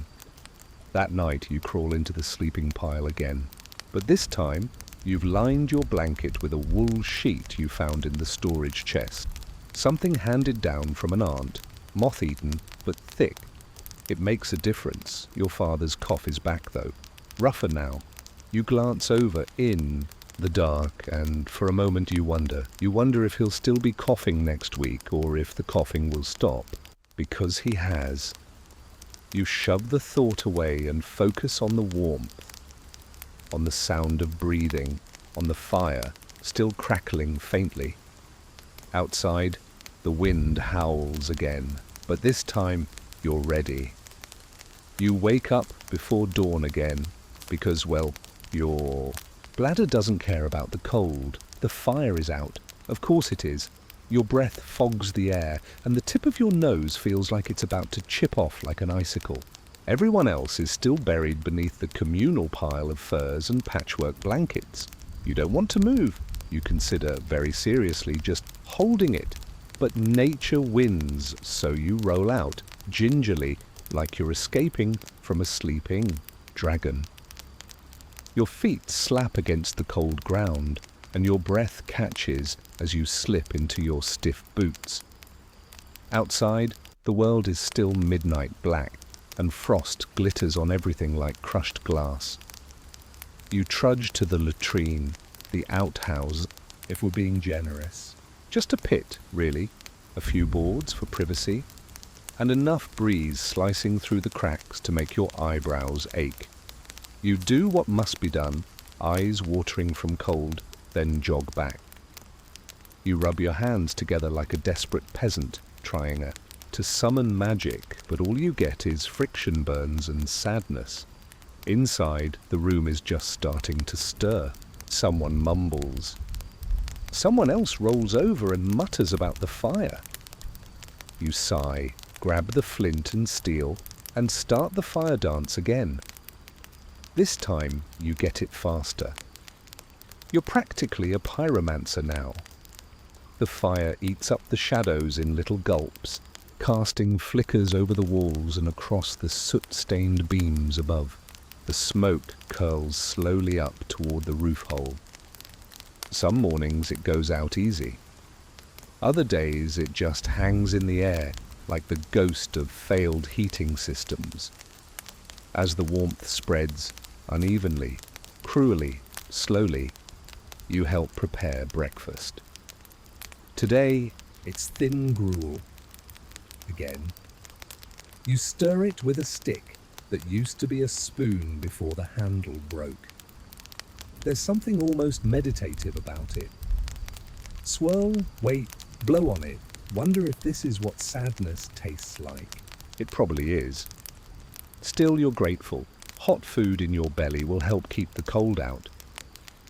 That night you crawl into the sleeping pile again, but this time you've lined your blanket with a wool sheet you found in the storage chest. Something handed down from an aunt, moth-eaten but thick. It makes a difference. Your father's cough is back though, rougher now. You glance over in the dark, and for a moment you wonder. You wonder if he'll still be coughing next week, or if the coughing will stop. Because he has. You shove the thought away and focus on the warmth, on the sound of breathing, on the fire, still crackling faintly. Outside, the wind howls again, but this time you're ready. You wake up before dawn again, because, well, your bladder doesn't care about the cold. The fire is out. Of course it is. Your breath fogs the air, and the tip of your nose feels like it's about to chip off like an icicle. Everyone else is still buried beneath the communal pile of furs and patchwork blankets. You don't want to move. You consider very seriously just holding it. But nature wins, so you roll out, gingerly, like you're escaping from a sleeping dragon. Your feet slap against the cold ground, and your breath catches as you slip into your stiff boots. Outside, the world is still midnight black, and frost glitters on everything like crushed glass. You trudge to the latrine, the outhouse, if we're being generous. Just a pit, really, a few boards for privacy, and enough breeze slicing through the cracks to make your eyebrows ache. You do what must be done, eyes watering from cold, then jog back. You rub your hands together like a desperate peasant trying to summon magic, but all you get is friction burns and sadness. Inside, the room is just starting to stir. Someone mumbles. Someone else rolls over and mutters about the fire. You sigh, grab the flint and steel, and start the fire dance again. This time, you get it faster. You're practically a pyromancer now. The fire eats up the shadows in little gulps, casting flickers over the walls and across the soot-stained beams above. The smoke curls slowly up toward the roof hole. Some mornings it goes out easy. Other days it just hangs in the air like the ghost of failed heating systems. As the warmth spreads, unevenly, cruelly, slowly, you help prepare breakfast. Today, It's thin gruel. Again. You stir it with a stick that used to be a spoon before the handle broke. There's something almost meditative about it. Swirl, wait, blow on it. Wonder if this is what sadness tastes like. it probably is. Still, you're grateful. Hot food in your belly will help keep the cold out.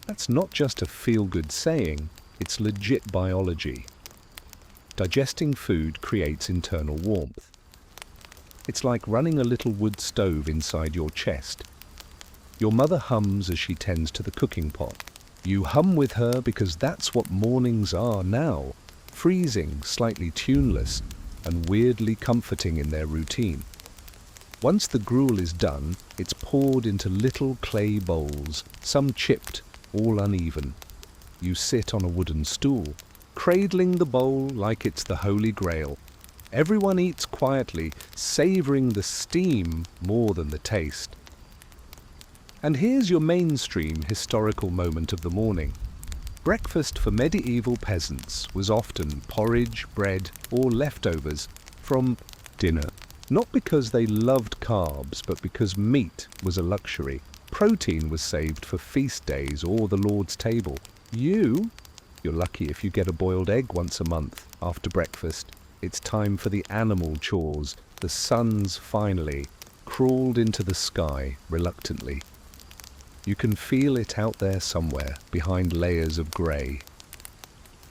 That's not just a feel-good saying, it's legit biology. Digesting food creates internal warmth. It's like running a little wood stove inside your chest. Your mother hums as she tends to the cooking pot. You hum with her because that's what mornings are now, freezing, slightly tuneless, and weirdly comforting in their routine. Once the gruel is done, it's poured into little clay bowls, some chipped, all uneven. You sit on a wooden stool, cradling the bowl like it's the Holy Grail. Everyone eats quietly, savoring the steam more than the taste. And here's your mainstream historical moment of the morning. Breakfast for medieval peasants was often porridge, bread, or leftovers from dinner. Not because they loved carbs, but because meat was a luxury. Protein was saved for feast days or the Lord's table. You're lucky if you get a boiled egg once a month after breakfast. It's time for the animal chores. The sun's finally crawled into the sky reluctantly. You can feel it out there somewhere behind layers of grey.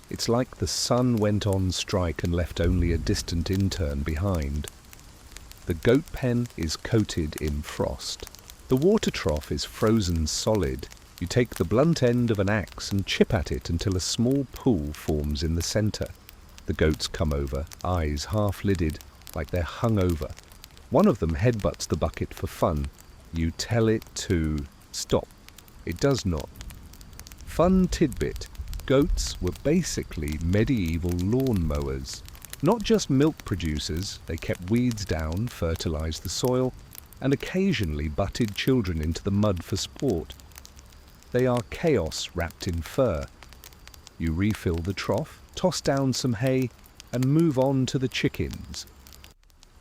It's like the sun went on strike and left only a distant intern behind. The goat pen is coated in frost. The water trough is frozen solid. You take the blunt end of an axe and chip at it until a small pool forms in the centre. The goats come over, eyes half-lidded, like they're hung over. One of them headbutts the bucket for fun. You tell it to stop. It does not. Fun tidbit. Goats were basically medieval lawn mowers. Not just milk producers, they kept weeds down, fertilized the soil, and occasionally butted children into the mud for sport. They are chaos wrapped in fur. You refill the trough, toss down some hay, and move on to the chickens.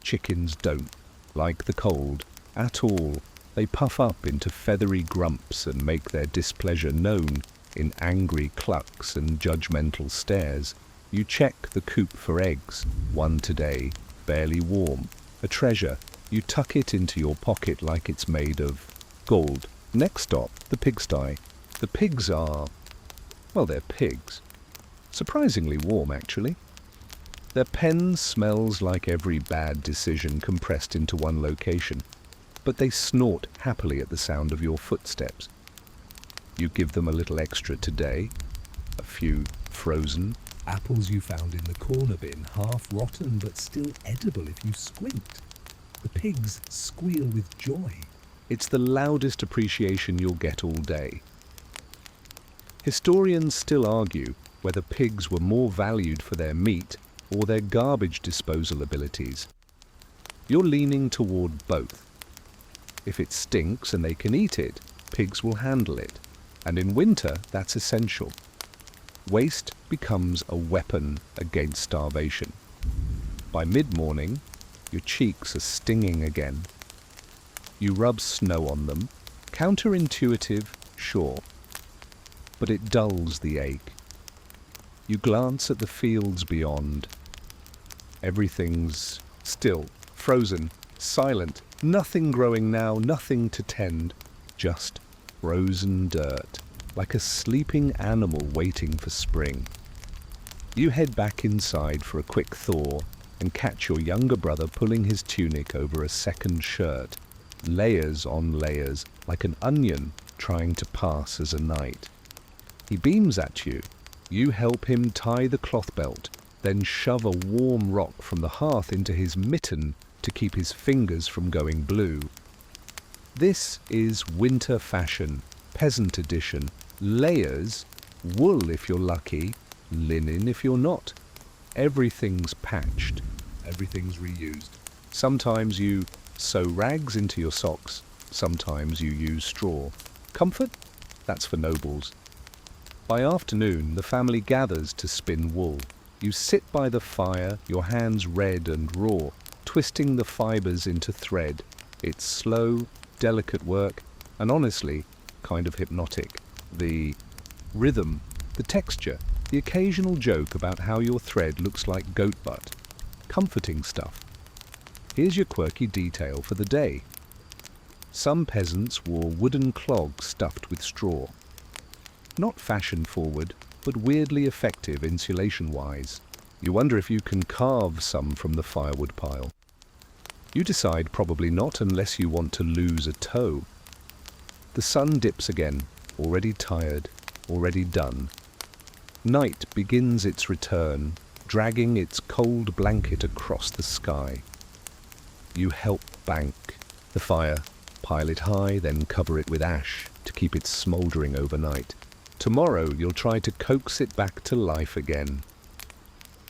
Chickens don't like the cold at all. They puff up into feathery grumps and make their displeasure known in angry clucks and judgmental stares. You check the coop for eggs, one today, barely warm, a treasure. You tuck it into your pocket like it's made of gold. Next stop, the pigsty. The pigs are, well, they're pigs. Surprisingly warm, actually. Their pen smells like every bad decision compressed into one location, but they snort happily at the sound of your footsteps. You give them a little extra today, a few frozen Apples you found in the corner bin, half rotten but still edible if you squint. The pigs squeal with joy. It's the loudest appreciation you'll get all day. Historians still argue whether pigs were more valued for their meat or their garbage disposal abilities. You're leaning toward both. If it stinks and they can eat it, pigs will handle it. And in winter, that's essential. Waste becomes a weapon against starvation. By mid-morning, your cheeks are stinging again. You rub snow on them. Counterintuitive, sure. But it dulls the ache. You glance at the fields beyond. Everything's still, frozen, silent. Nothing growing now, nothing to tend. Just frozen dirt, like a sleeping animal waiting for spring. You head back inside for a quick thaw and catch your younger brother pulling his tunic over a second shirt, layers on layers, like an onion trying to pass as a knight. He beams at you. You help him tie the cloth belt, then shove a warm rock from the hearth into his mitten to keep his fingers from going blue. This is winter fashion, peasant edition. Layers, wool if you're lucky, linen if you're not. Everything's patched, everything's reused. Sometimes you sew rags into your socks, sometimes you use straw. Comfort? That's for nobles. By afternoon, the family gathers to spin wool. You sit by the fire, your hands red and raw, twisting the fibers into thread. It's slow, delicate work, and honestly, kind of hypnotic. The rhythm, the texture, the occasional joke about how your thread looks like goat butt. Comforting stuff. Here's your quirky detail for the day. Some peasants wore wooden clogs stuffed with straw. Not fashion-forward, but weirdly effective insulation-wise. You wonder if you can carve some from the firewood pile. You decide probably not unless you want to lose a toe. The sun dips again, already tired, already done. Night begins its return, dragging its cold blanket across the sky. You help bank the fire, pile it high, then cover it with ash to keep it smouldering overnight. Tomorrow you'll try to coax it back to life again.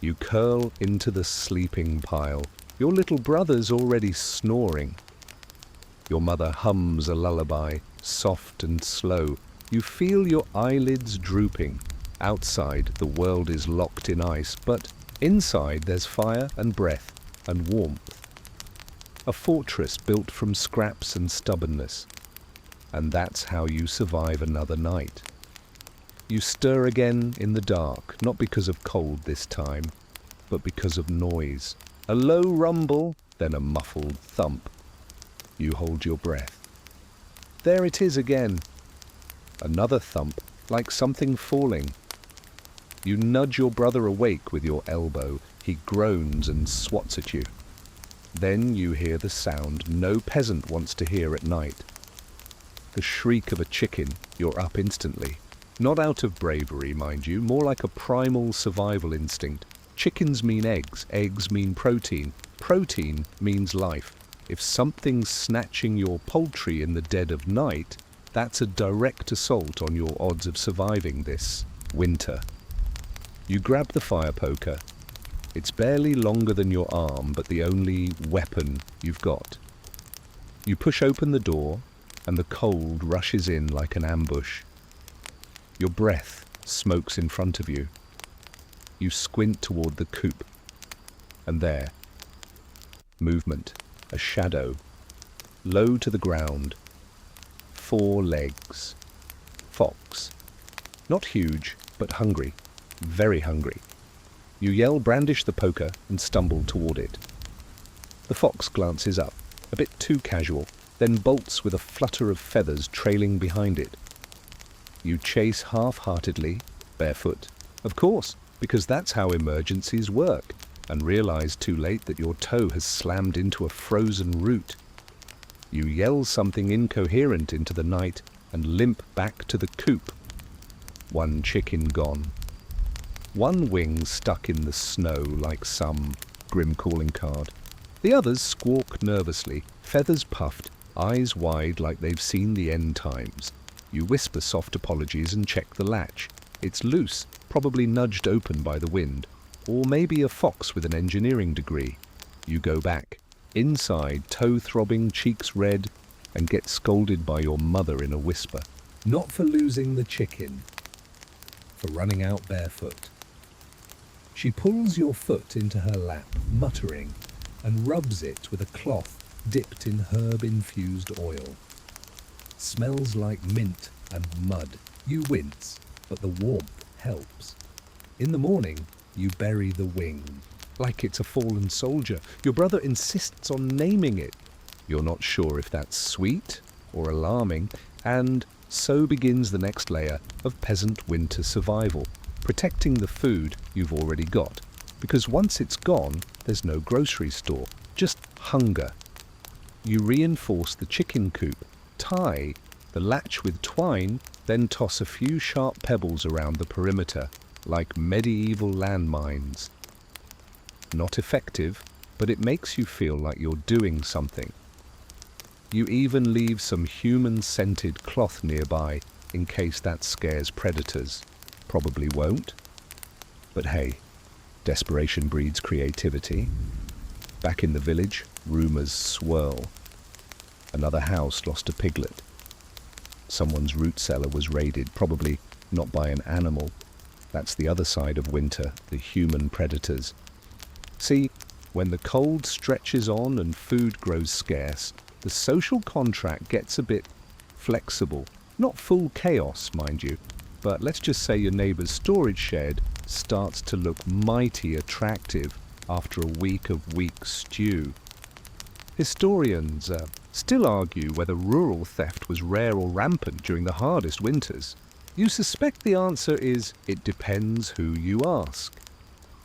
You curl into the sleeping pile. Your little brother's already snoring. Your mother hums a lullaby, soft and slow. You feel your eyelids drooping. Outside, the world is locked in ice, but inside there's fire and breath and warmth. A fortress built from scraps and stubbornness. And that's how you survive another night. You stir again in the dark, not because of cold this time, but because of noise. A low rumble, then a muffled thump. You hold your breath. There it is again. Another thump, like something falling. You nudge your brother awake with your elbow. He groans and swats at you. Then you hear the sound no peasant wants to hear at night. The shriek of a chicken. You're up instantly. Not out of bravery, mind you, more like a primal survival instinct. Chickens mean eggs, eggs mean protein, protein means life. If something's snatching your poultry in the dead of night, that's a direct assault on your odds of surviving this winter. You grab the fire poker. It's barely longer than your arm, but the only weapon you've got. You push open the door, and the cold rushes in like an ambush. Your breath smokes in front of you. You squint toward the coop. And there, movement, a shadow, low to the ground, 4 legs. Fox. Not huge, but hungry, very hungry. You yell, brandish the poker, and stumble toward it. The fox glances up, a bit too casual, then bolts with a flutter of feathers trailing behind it. You chase half-heartedly, barefoot, of course, because that's how emergencies work, and realize too late that your toe has slammed into a frozen root. You yell something incoherent into the night and limp back to the coop. 1 chicken gone. 1 wing stuck in the snow like some grim calling card. The others squawk nervously, feathers puffed, eyes wide like they've seen the end times. You whisper soft apologies and check the latch. It's loose, probably nudged open by the wind, or maybe a fox with an engineering degree. You go back, inside, toe throbbing, cheeks red, and get scolded by your mother in a whisper. Not for losing the chicken, for running out barefoot. She pulls your foot into her lap, muttering, and rubs it with a cloth dipped in herb-infused oil. Smells like mint and mud. You wince, but the warmth helps. In the morning, you bury the wing. Like it's a fallen soldier. Your brother insists on naming it. You're not sure if that's sweet or alarming, and so begins the next layer of peasant winter survival, protecting the food you've already got. Because once it's gone, there's no grocery store, just hunger. You reinforce the chicken coop, tie the latch with twine, then toss a few sharp pebbles around the perimeter, like medieval landmines. Not effective, but it makes you feel like you're doing something. You even leave some human-scented cloth nearby in case that scares predators. Probably won't. But hey, desperation breeds creativity. Back in the village, rumors swirl. Another house lost a piglet. Someone's root cellar was raided, probably not by an animal. That's the other side of winter, the human predators. See, when the cold stretches on and food grows scarce, the social contract gets a bit flexible. Not full chaos, mind you, but let's just say your neighbor's storage shed starts to look mighty attractive after a week of weak stew. Historians still argue whether rural theft was rare or rampant during the hardest winters. You suspect the answer is, it depends who you ask.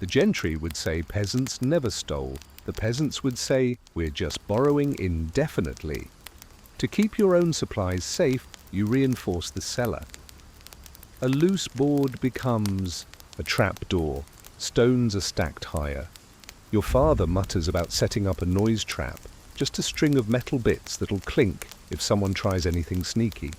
The gentry would say peasants never stole. The peasants would say, we're just borrowing indefinitely. To keep your own supplies safe, you reinforce the cellar. A loose board becomes a trapdoor. Stones are stacked higher. Your father mutters about setting up a noise trap, just a string of metal bits that'll clink if someone tries anything sneaky.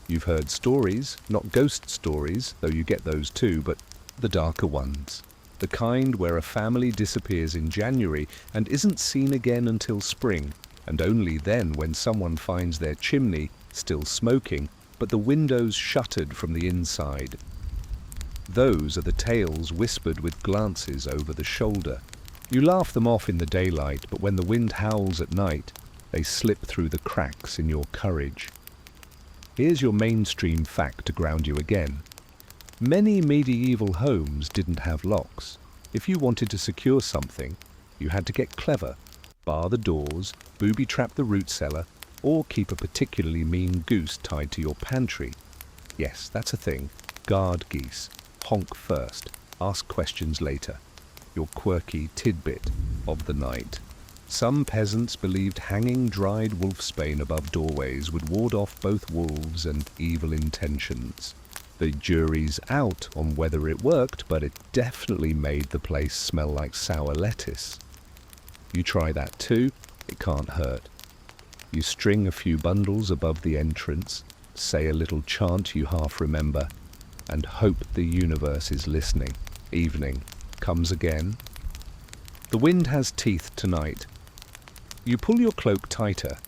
You've heard stories, not ghost stories, though you get those too, but the darker ones. The kind where a family disappears in January and isn't seen again until spring, and only then when someone finds their chimney still smoking, but the windows shuttered from the inside. Those are the tales whispered with glances over the shoulder. You laugh them off in the daylight, but when the wind howls at night, they slip through the cracks in your courage. Here's your mainstream fact to ground you again. Many medieval homes didn't have locks. If you wanted to secure something, you had to get clever, bar the doors, booby-trap the root cellar, or keep a particularly mean goose tied to your pantry. Yes, that's a thing. Guard geese. Honk first. Ask questions later. Your quirky tidbit of the night. Some peasants believed hanging dried wolfsbane above doorways would ward off both wolves and evil intentions. The jury's out on whether it worked, but it definitely made the place smell like sour lettuce. You try that too, it can't hurt. You string a few bundles above the entrance, say a little chant you half remember, and hope the universe is listening. Evening comes again. The wind has teeth tonight. You pull your cloak tighter.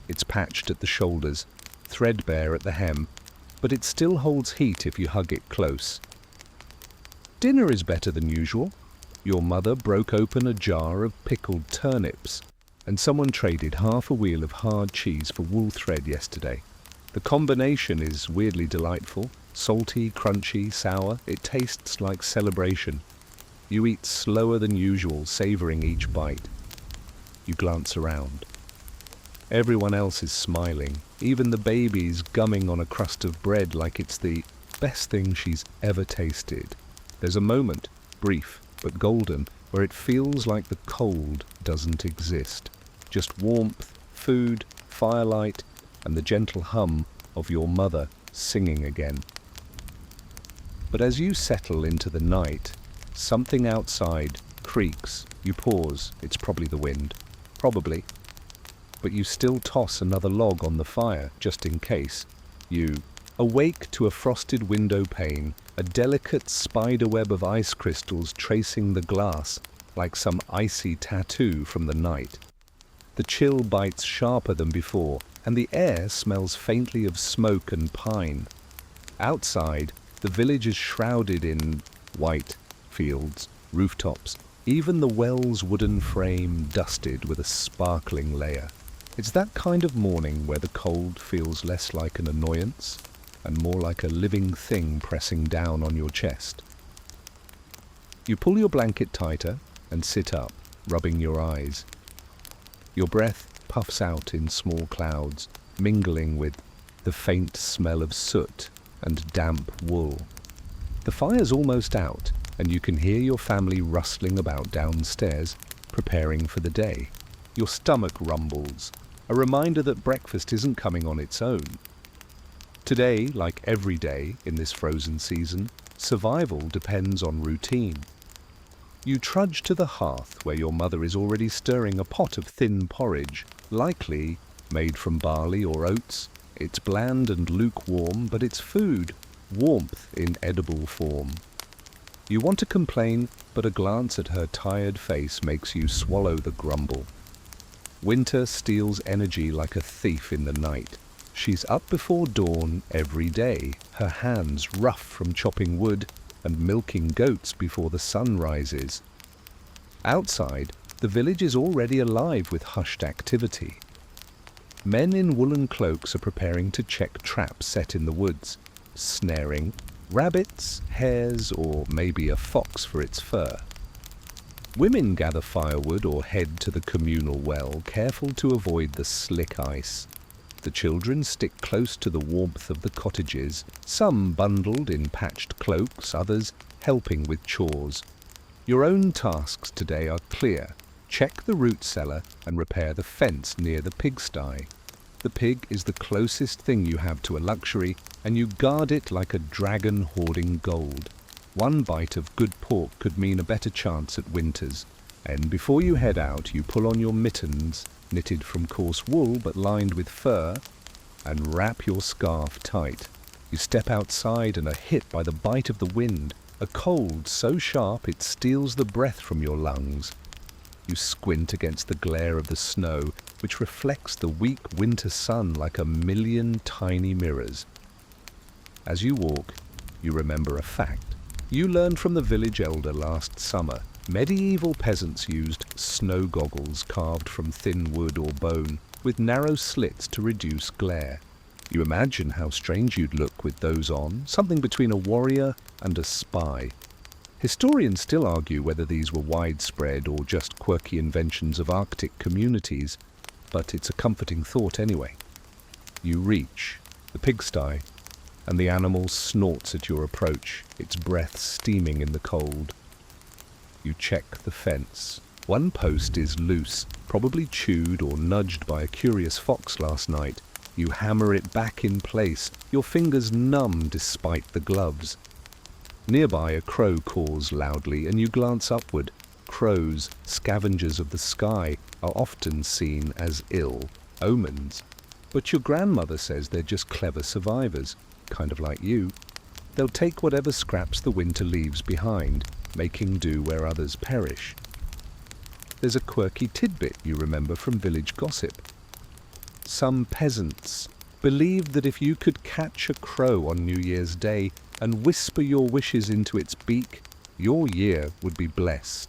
It's patched at the shoulders, threadbare at the hem. but it still holds heat if you hug it close. Dinner is better than usual. Your mother broke open a jar of pickled turnips, and someone traded half a wheel of hard cheese for wool thread yesterday. The combination is weirdly delightful. Salty, crunchy, sour. It tastes like celebration. You eat slower than usual, savoring each bite. You glance around. Everyone else is smiling, even the baby's gumming on a crust of bread like it's the best thing she's ever tasted. There's a moment, brief but golden, where it feels like the cold doesn't exist. Just warmth, food, firelight, and the gentle hum of your mother singing again. But as you settle into the night, something outside creaks. You pause. It's probably the wind. Probably. But you still toss another log on the fire, just in case. You awake to a frosted window pane, a delicate spiderweb of ice crystals tracing the glass like some icy tattoo from the night. The chill bites sharper than before, and the air smells faintly of smoke and pine. Outside, the village is shrouded in white fields, rooftops, even the well's wooden frame dusted with a sparkling layer. It's that kind of morning where the cold feels less like an annoyance and more like a living thing pressing down on your chest. You pull your blanket tighter and sit up, rubbing your eyes. Your breath puffs out in small clouds, mingling with the faint smell of soot and damp wool. The fire's almost out, and you can hear your family rustling about downstairs, preparing for the day. Your stomach rumbles, a reminder that breakfast isn't coming on its own. Today, like every day in this frozen season, survival depends on routine. You trudge to the hearth where your mother is already stirring a pot of thin porridge, likely made from barley or oats. It's bland and lukewarm, but it's food, warmth in edible form. You want to complain, but a glance at her tired face makes you swallow the grumble. Winter steals energy like a thief in the night. She's up before dawn every day, her hands rough from chopping wood and milking goats before the sun rises. Outside, the village is already alive with hushed activity. Men in woolen cloaks are preparing to check traps set in the woods, snaring rabbits, hares, or maybe a fox for its fur. Women gather firewood or head to the communal well, careful to avoid the slick ice. The children stick close to the warmth of the cottages, some bundled in patched cloaks, others helping with chores. Your own tasks today are clear. Check the root cellar and repair the fence near the pigsty. The pig is the closest thing you have to a luxury, and you guard it like a dragon hoarding gold. One bite of good pork could mean a better chance at winters. And before you head out, you pull on your mittens, knitted from coarse wool but lined with fur, and wrap your scarf tight. You step outside and are hit by the bite of the wind, a cold so sharp it steals the breath from your lungs. You squint against the glare of the snow, which reflects the weak winter sun like a million tiny mirrors. As you walk, you remember a fact. You learned from the village elder last summer. Medieval peasants used snow goggles carved from thin wood or bone, with narrow slits to reduce glare. You imagine how strange you'd look with those on, something between a warrior and a spy. Historians still argue whether these were widespread or just quirky inventions of Arctic communities, but it's a comforting thought anyway. You reach the pigsty, and the animal snorts at your approach, its breath steaming in the cold. You check the fence. One post is loose, probably chewed or nudged by a curious fox last night. You hammer it back in place, your fingers numb despite the gloves. Nearby, a crow caws loudly, and you glance upward. Crows, scavengers of the sky, are often seen as ill omens. But your grandmother says they're just clever survivors, kind of like you. They'll take whatever scraps the winter leaves behind, making do where others perish. There's a quirky tidbit you remember from village gossip. Some peasants believed that if you could catch a crow on New Year's Day and whisper your wishes into its beak, your year would be blessed.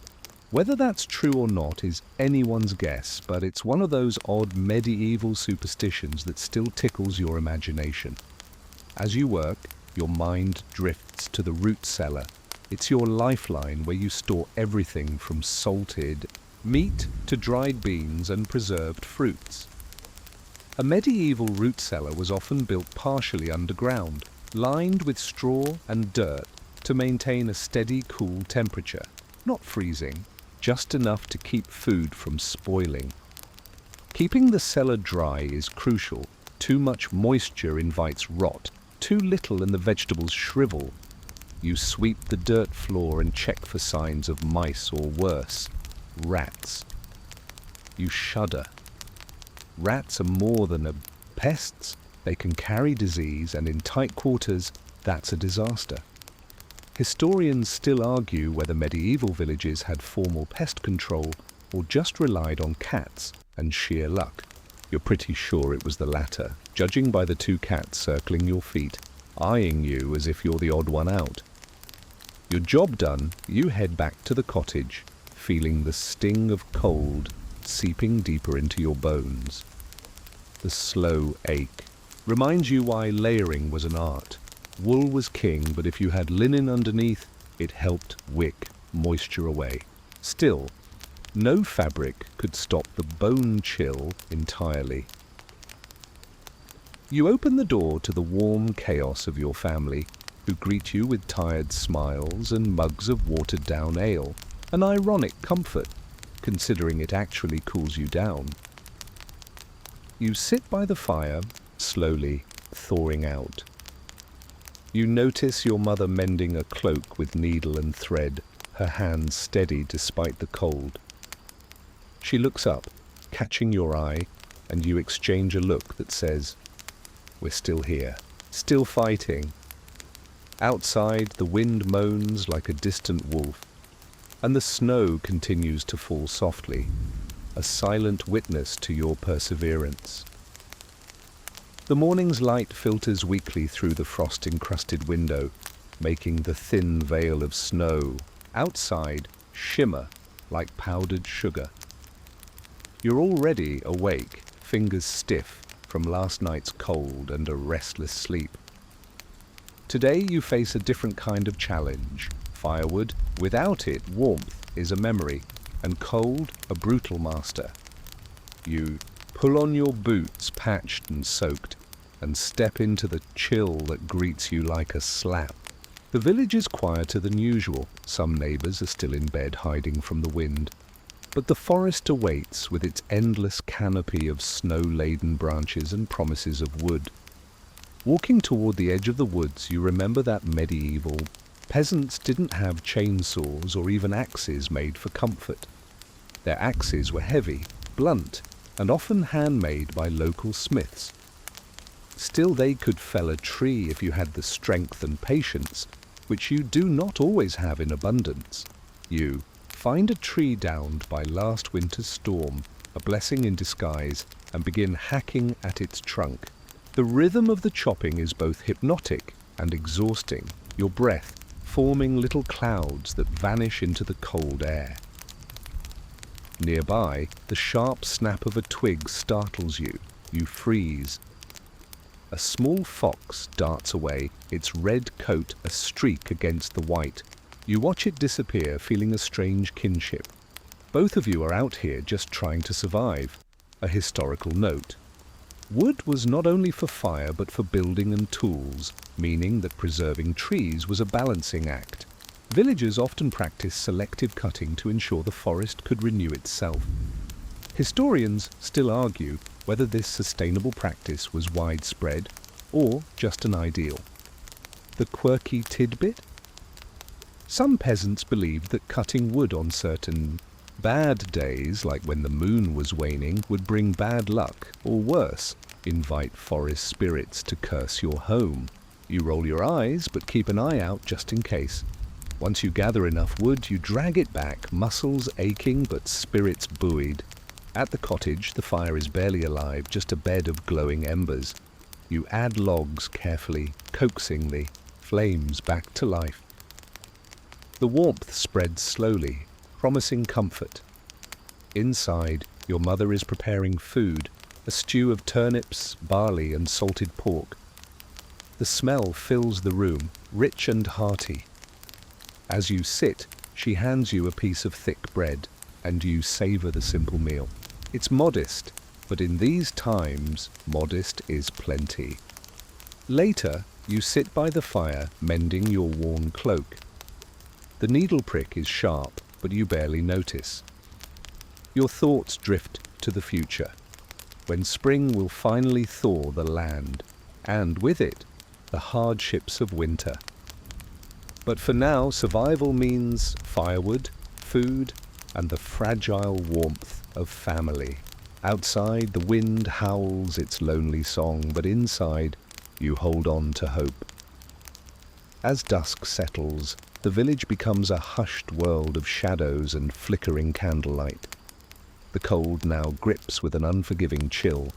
Whether that's true or not is anyone's guess, but it's one of those odd medieval superstitions that still tickles your imagination. As you work, your mind drifts to the root cellar. It's your lifeline where you store everything from salted meat to dried beans and preserved fruits. A medieval root cellar was often built partially underground, lined with straw and dirt to maintain a steady, cool temperature, not freezing, just enough to keep food from spoiling. Keeping the cellar dry is crucial. Too much moisture invites rot, too little and the vegetables shrivel. You sweep the dirt floor and check for signs of mice or worse, rats. You shudder. Rats are more than pests. They can carry disease, and in tight quarters, that's a disaster. Historians still argue whether medieval villages had formal pest control or just relied on cats and sheer luck. You're pretty sure it was the latter, judging by the two cats circling your feet, eyeing you as if you're the odd one out. Your job done, you head back to the cottage, feeling the sting of cold seeping deeper into your bones. The slow ache reminds you why layering was an art. Wool was king, but if you had linen underneath, it helped wick moisture away. Still, no fabric could stop the bone chill entirely. You open the door to the warm chaos of your family, who greet you with tired smiles and mugs of watered-down ale, an ironic comfort, considering it actually cools you down. You sit by the fire, slowly thawing out. You notice your mother mending a cloak with needle and thread, her hands steady despite the cold. She looks up, catching your eye, and you exchange a look that says, "We're still here, still fighting." Outside, the wind moans like a distant wolf, and the snow continues to fall softly, a silent witness to your perseverance. The morning's light filters weakly through the frost-encrusted window, making the thin veil of snow outside shimmer like powdered sugar. You're already awake, fingers stiff from last night's cold and a restless sleep. Today you face a different kind of challenge. Firewood, without it, warmth is a memory, and cold, a brutal master. You pull on your boots, patched and soaked, and step into the chill that greets you like a slap. The village is quieter than usual. Some neighbors are still in bed, hiding from the wind. But the forest awaits with its endless canopy of snow-laden branches and promises of wood. Walking toward the edge of the woods, you remember that medieval peasants didn't have chainsaws or even axes made for comfort. Their axes were heavy, blunt, and often handmade by local smiths. Still, they could fell a tree if you had the strength and patience, which you do not always have in abundance. You find a tree downed by last winter's storm, a blessing in disguise, and begin hacking at its trunk. The rhythm of the chopping is both hypnotic and exhausting, your breath forming little clouds that vanish into the cold air. Nearby, the sharp snap of a twig startles you. You freeze. A small fox darts away, its red coat a streak against the white. You watch it disappear, feeling a strange kinship. Both of you are out here just trying to survive. A historical note. Wood was not only for fire but for building and tools, meaning that preserving trees was a balancing act. Villagers often practiced selective cutting to ensure the forest could renew itself. Historians still argue whether this sustainable practice was widespread or just an ideal. The quirky tidbit? Some peasants believed that cutting wood on certain bad days, like when the moon was waning, would bring bad luck, or worse, invite forest spirits to curse your home. You roll your eyes, but keep an eye out just in case. Once you gather enough wood, you drag it back, muscles aching but spirits buoyed. At the cottage, the fire is barely alive, just a bed of glowing embers. You add logs carefully, coaxing the flames back to life. The warmth spreads slowly, promising comfort. Inside, your mother is preparing food, a stew of turnips, barley, and salted pork. The smell fills the room, rich and hearty. As you sit, she hands you a piece of thick bread, and you savor the simple meal. It's modest, but in these times, modest is plenty. Later, you sit by the fire, mending your worn cloak. The needle prick is sharp, but you barely notice. Your thoughts drift to the future, when spring will finally thaw the land, and with it, the hardships of winter. But for now, survival means firewood, food, and the fragile warmth of family. Outside, the wind howls its lonely song, but inside, you hold on to hope. As dusk settles, the village becomes a hushed world of shadows and flickering candlelight. The cold now grips with an unforgiving chill,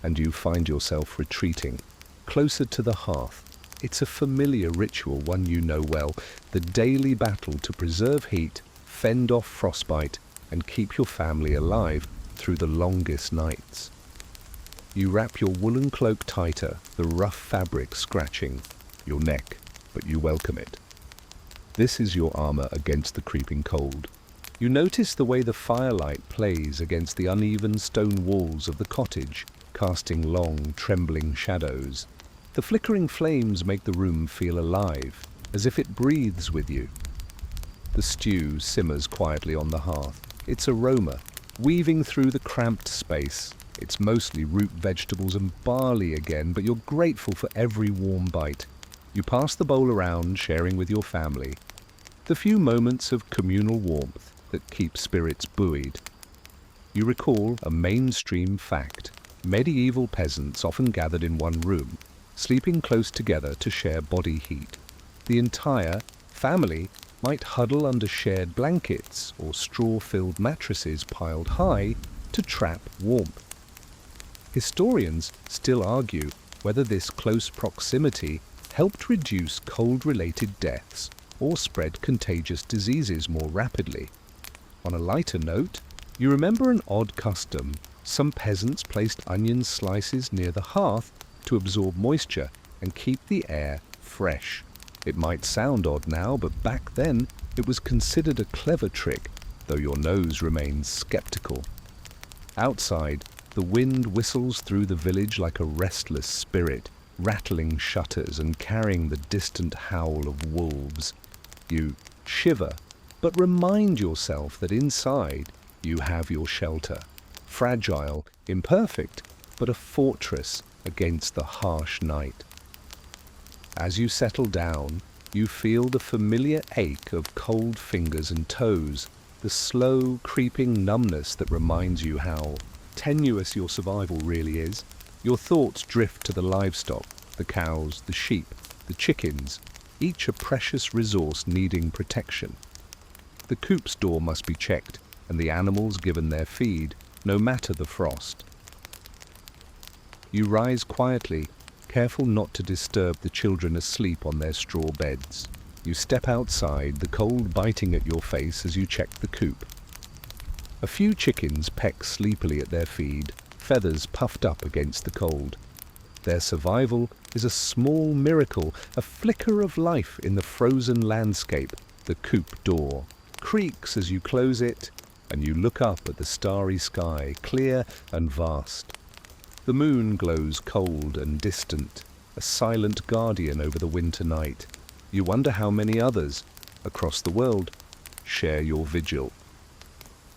and you find yourself retreating, closer to the hearth. It's a familiar ritual, one you know well, the daily battle to preserve heat, fend off frostbite, and keep your family alive through the longest nights. You wrap your woolen cloak tighter, the rough fabric scratching your neck, but you welcome it. This is your armor against the creeping cold. You notice the way the firelight plays against the uneven stone walls of the cottage, casting long, trembling shadows. The flickering flames make the room feel alive, as if it breathes with you. The stew simmers quietly on the hearth, its aroma weaving through the cramped space. It's mostly root vegetables and barley again, but you're grateful for every warm bite. You pass the bowl around, sharing with your family. The few moments of communal warmth that keep spirits buoyed. You recall a mainstream fact. Medieval peasants often gathered in one room, sleeping close together to share body heat. The entire family might huddle under shared blankets or straw-filled mattresses piled high to trap warmth. Historians still argue whether this close proximity helped reduce cold-related deaths or spread contagious diseases more rapidly. On a lighter note, you remember an odd custom. Some peasants placed onion slices near the hearth to absorb moisture and keep the air fresh. It might sound odd now, but back then it was considered a clever trick, though your nose remains skeptical. Outside, the wind whistles through the village like a restless spirit, rattling shutters and carrying the distant howl of wolves. You shiver, but remind yourself that inside you have your shelter. Fragile, imperfect, but a fortress against the harsh night. As you settle down, you feel the familiar ache of cold fingers and toes, the slow, creeping numbness that reminds you how tenuous your survival really is. Your thoughts drift to the livestock, the cows, the sheep, the chickens, each a precious resource needing protection. The coop's door must be checked, and the animals given their feed, no matter the frost. You rise quietly, careful not to disturb the children asleep on their straw beds. You step outside, the cold biting at your face as you check the coop. A few chickens peck sleepily at their feed, feathers puffed up against the cold. Their survival is a small miracle, a flicker of life in the frozen landscape. The coop door creaks as you close it, and you look up at the starry sky, clear and vast. The moon glows cold and distant, a silent guardian over the winter night. You wonder how many others, across the world, share your vigil.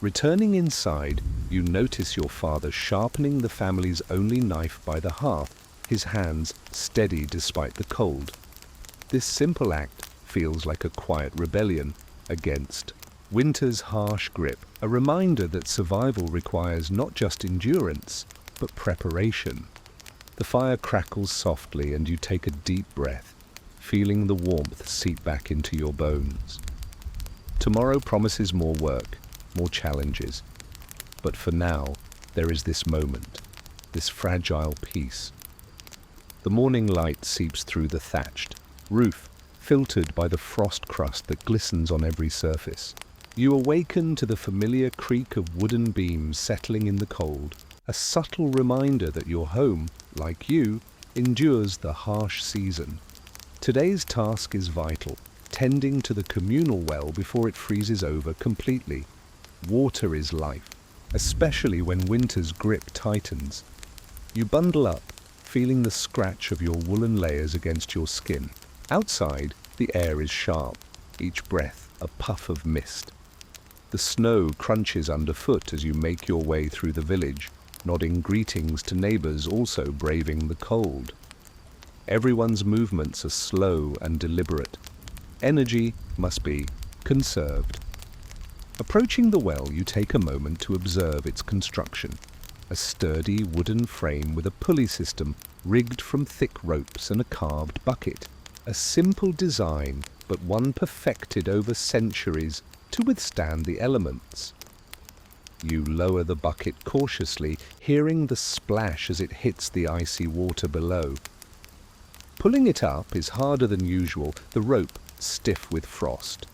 Returning inside, you notice your father sharpening the family's only knife by the hearth, his hands steady despite the cold. This simple act feels like a quiet rebellion against winter's harsh grip, a reminder that survival requires not just endurance, but preparation. The fire crackles softly and you take a deep breath, feeling the warmth seep back into your bones. Tomorrow promises more work, more challenges. But for now, there is this moment, this fragile peace. The morning light seeps through the thatched roof, filtered by the frost crust that glistens on every surface. You awaken to the familiar creak of wooden beams settling in the cold, a subtle reminder that your home, like you, endures the harsh season. Today's task is vital, tending to the communal well before it freezes over completely. Water is life, especially when winter's grip tightens. You bundle up, feeling the scratch of your woolen layers against your skin. Outside, the air is sharp, each breath a puff of mist. The snow crunches underfoot as you make your way through the village, nodding greetings to neighbors also braving the cold. Everyone's movements are slow and deliberate. Energy must be conserved. Approaching the well, you take a moment to observe its construction. A sturdy wooden frame with a pulley system rigged from thick ropes and a carved bucket. A simple design, but one perfected over centuries to withstand the elements. You lower the bucket cautiously, hearing the splash as it hits the icy water below. Pulling it up is harder than usual, the rope stiff with frost.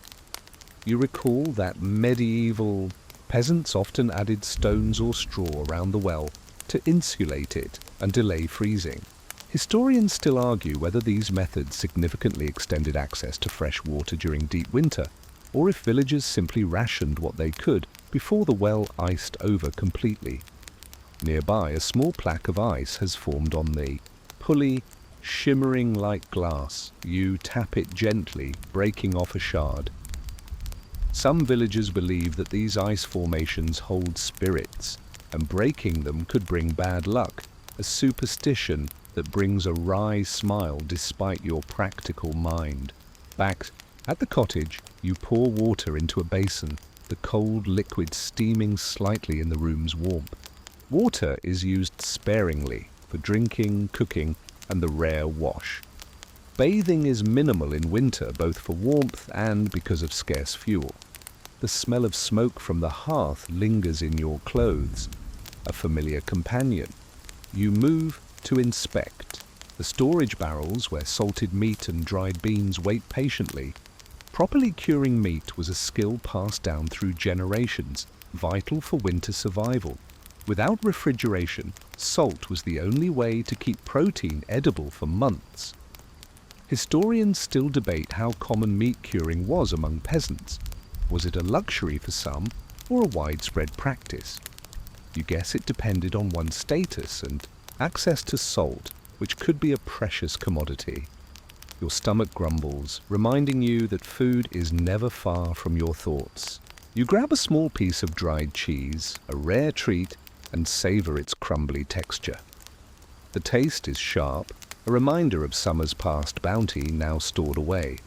You recall that medieval peasants often added stones or straw around the well to insulate it and delay freezing. Historians still argue whether these methods significantly extended access to fresh water during deep winter, or if villagers simply rationed what they could before the well iced over completely. Nearby, a small plaque of ice has formed on the pulley, shimmering like glass. You tap it gently, breaking off a shard. Some villagers believe that these ice formations hold spirits, and breaking them could bring bad luck, a superstition that brings a wry smile despite your practical mind. Back at the cottage, you pour water into a basin, the cold liquid steaming slightly in the room's warmth. Water is used sparingly for drinking, cooking, and the rare wash. Bathing is minimal in winter, both for warmth and because of scarce fuel. The smell of smoke from the hearth lingers in your clothes, a familiar companion. You move to inspect. The storage barrels where salted meat and dried beans wait patiently. Properly curing meat was a skill passed down through generations, vital for winter survival. Without refrigeration, salt was the only way to keep protein edible for months. Historians still debate how common meat curing was among peasants. Was it a luxury for some, or a widespread practice? You guess it depended on one's status and access to salt, which could be a precious commodity. Your stomach grumbles, reminding you that food is never far from your thoughts. You grab a small piece of dried cheese, a rare treat, and savor its crumbly texture. The taste is sharp, a reminder of summer's past bounty now stored away.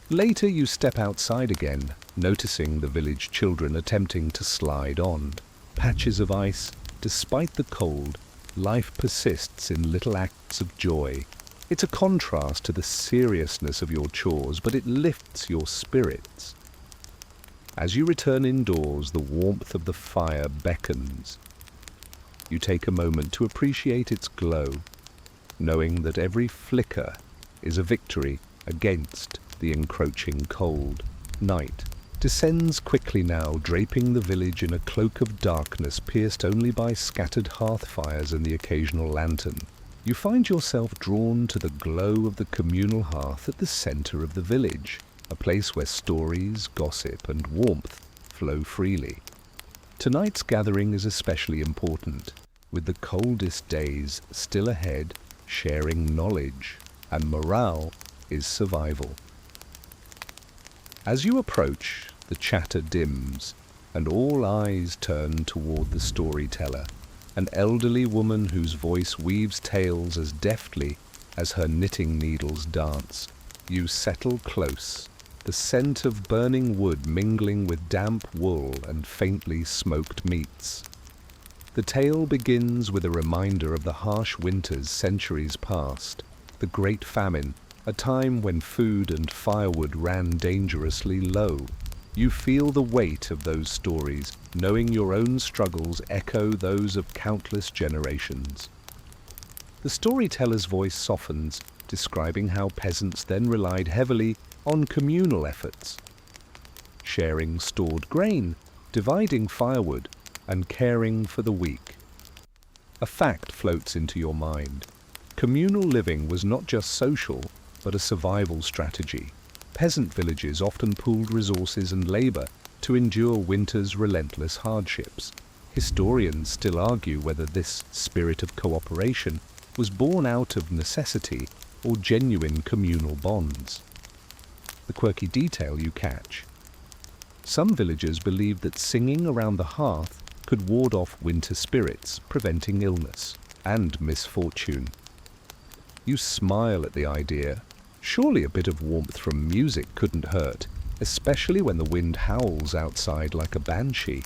Later you step outside again, noticing the village children attempting to slide on. Patches of ice, despite the cold, life persists in little acts of joy. It's a contrast to the seriousness of your chores, but it lifts your spirits. As you return indoors, the warmth of the fire beckons. You take a moment to appreciate its glow, knowing that every flicker is a victory against the encroaching cold. Night descends quickly now, draping the village in a cloak of darkness pierced only by scattered hearth fires and the occasional lantern. You find yourself drawn to the glow of the communal hearth at the center of the village, a place where stories, gossip, and warmth flow freely. Tonight's gathering is especially important, with the coldest days still ahead, sharing knowledge, and morale is survival. As you approach, the chatter dims, and all eyes turn toward the storyteller, an elderly woman whose voice weaves tales as deftly as her knitting needles dance. You settle close, the scent of burning wood mingling with damp wool and faintly smoked meats. The tale begins with a reminder of the harsh winters centuries past, the Great Famine, a time when food and firewood ran dangerously low. You feel the weight of those stories, knowing your own struggles echo those of countless generations. The The storyteller's voice softens, describing how peasants then relied heavily on communal efforts, sharing stored grain, dividing firewood, and caring for the weak. A fact floats into your mind. Communal living was not just social, but a survival strategy. Peasant villages often pooled resources and labor to endure winter's relentless hardships. Historians still argue whether this spirit of cooperation was born out of necessity or genuine communal bonds. The quirky detail you catch. Some villagers believed that singing around the hearth could ward off winter spirits, preventing illness and misfortune. You smile at the idea. Surely a bit of warmth from music couldn't hurt, especially when the wind howls outside like a banshee.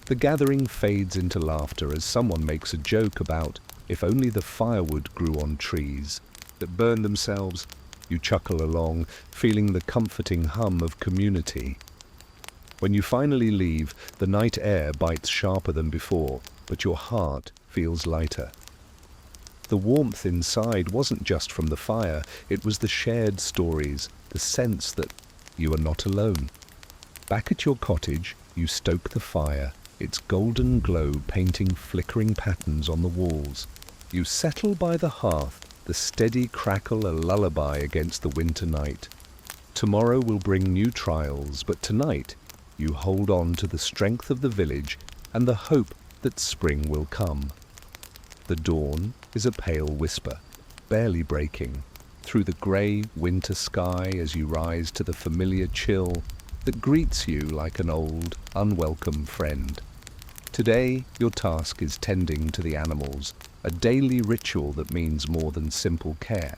The gathering fades into laughter as someone makes a joke about if only the firewood grew on trees that burn themselves. You chuckle along, feeling the comforting hum of community. When you finally leave, the night air bites sharper than before, but your heart feels lighter. The warmth inside wasn't just from the fire, it was the shared stories, the sense that you are not alone. Back at your cottage, you stoke the fire, its golden glow painting flickering patterns on the walls. You settle by the hearth, the steady crackle a lullaby against the winter night. Tomorrow will bring new trials, but tonight you hold on to the strength of the village and the hope that spring will come. The dawn is a pale whisper, barely breaking, through the grey winter sky as you rise to the familiar chill that greets you like an old, unwelcome friend. Today, your task is tending to the animals, a daily ritual that means more than simple care.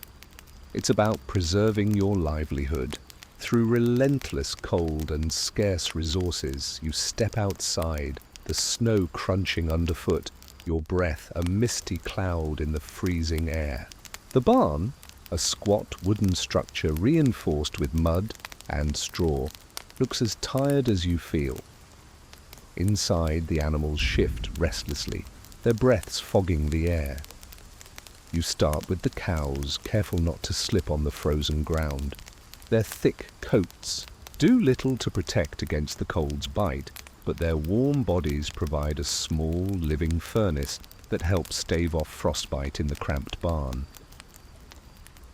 It's about preserving your livelihood. Through relentless cold and scarce resources, you step outside, the snow crunching underfoot, your breath a misty cloud in the freezing air. The barn, a squat wooden structure reinforced with mud and straw, looks as tired as you feel. Inside, the animals shift restlessly, their breaths fogging the air. You start with the cows, careful not to slip on the frozen ground. Their thick coats do little to protect against the cold's bite, but their warm bodies provide a small, living furnace that helps stave off frostbite in the cramped barn.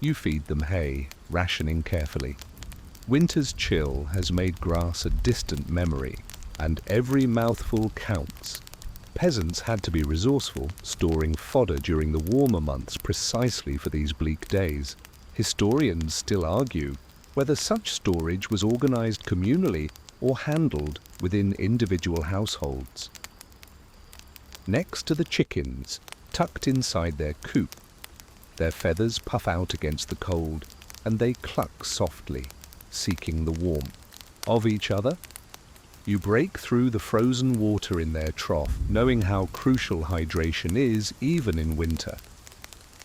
You feed them hay, rationing carefully. Winter's chill has made grass a distant memory, and every mouthful counts. Peasants had to be resourceful, storing fodder during the warmer months precisely for these bleak days. Historians still argue whether such storage was organized communally or handled within individual households. Next to the chickens, tucked inside their coop, their feathers puff out against the cold, and they cluck softly, seeking the warmth of each other. You break through the frozen water in their trough, knowing how crucial hydration is even in winter.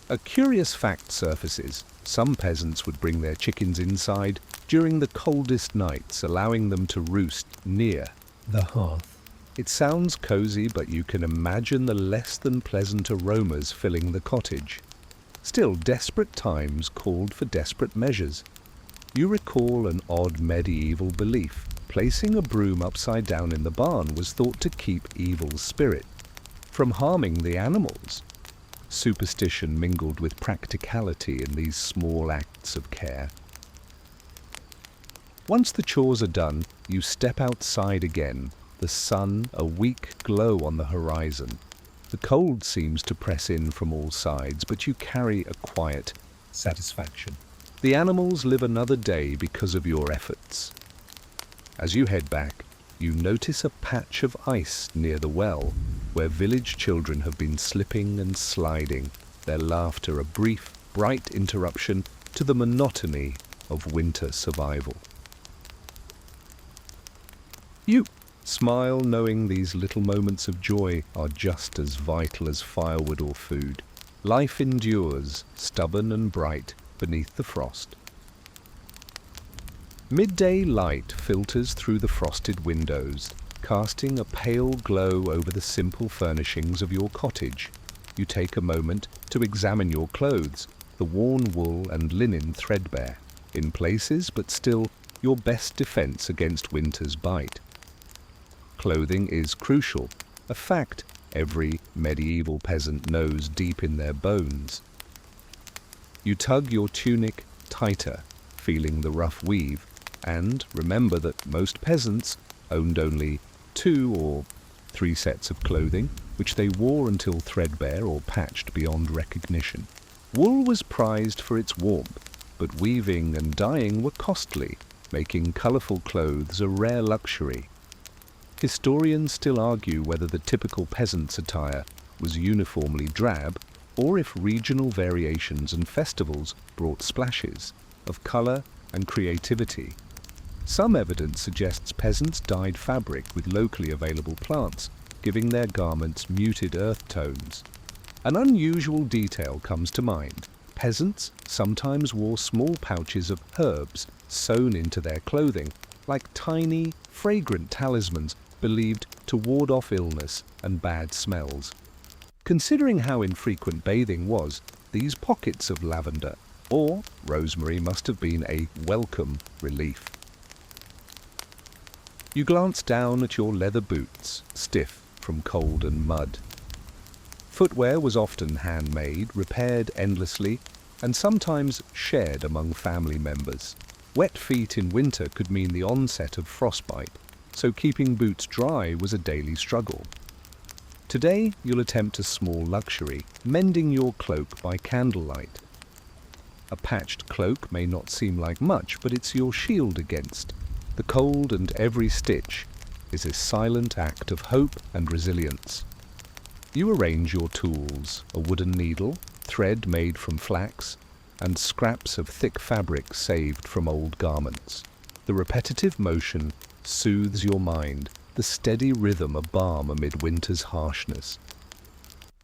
A curious fact surfaces. Some peasants would bring their chickens inside during the coldest nights, allowing them to roost near The hearth. It sounds cozy, but you can imagine the less than pleasant aromas filling the cottage. Still, desperate times called for desperate measures. You recall an odd medieval belief. Placing a broom upside down in the barn was thought to keep evil spirit from harming the animals. Superstition mingled with practicality in these small acts of care. Once the chores are done, you step outside again, the sun a weak glow on the horizon. The cold seems to press in from all sides, but you carry a quiet satisfaction. The animals live another day because of your efforts. As you head back, you notice a patch of ice near the well, where village children have been slipping and sliding, their laughter a brief, bright interruption to the monotony of winter survival. You smile, knowing these little moments of joy are just as vital as firewood or food. Life endures, stubborn and bright, beneath the frost. Midday light filters through the frosted windows, casting a pale glow over the simple furnishings of your cottage. you take a moment to examine your clothes, the worn wool and linen threadbare, in places but still your best defense against winter's bite. Clothing is crucial, a fact every medieval peasant knows deep in their bones. You tug your tunic tighter, feeling the rough weave, and remember that most peasants owned only 2 or 3 sets of clothing, which they wore until threadbare or patched beyond recognition. Wool was prized for its warmth, but weaving and dyeing were costly, making colourful clothes a rare luxury. Historians still argue whether the typical peasant's attire was uniformly drab, or if regional variations and festivals brought splashes of colour and creativity. Some evidence suggests peasants dyed fabric with locally available plants, giving their garments muted earth tones. An unusual detail comes to mind. Peasants sometimes wore small pouches of herbs sewn into their clothing, like tiny, fragrant talismans believed to ward off illness and bad smells. Considering how infrequent bathing was, these pockets of lavender or rosemary must have been a welcome relief. You glance down at your leather boots, stiff from cold and mud. Footwear was often handmade, repaired endlessly, and sometimes shared among family members. Wet feet in winter could mean the onset of frostbite, so keeping boots dry was a daily struggle. Today, you'll attempt a small luxury, mending your cloak by candlelight. A patched cloak may not seem like much, but it's your shield against the cold, and every stitch is a silent act of hope and resilience. You arrange your tools, a wooden needle, thread made from flax, and scraps of thick fabric saved from old garments. The repetitive motion soothes your mind, the steady rhythm a balm amid winter's harshness.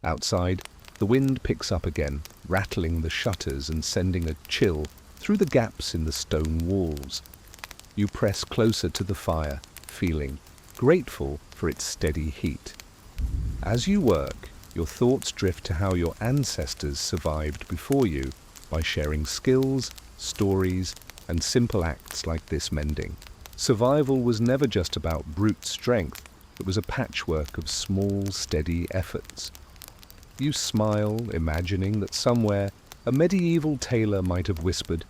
Outside, the wind picks up again, rattling the shutters and sending a chill through the gaps in the stone walls. You press closer to the fire, feeling grateful for its steady heat. As you work, your thoughts drift to how your ancestors survived before you by sharing skills, stories, and simple acts like this mending. Survival was never just about brute strength, it was a patchwork of small, steady efforts. You smile, imagining that somewhere a medieval tailor might have whispered,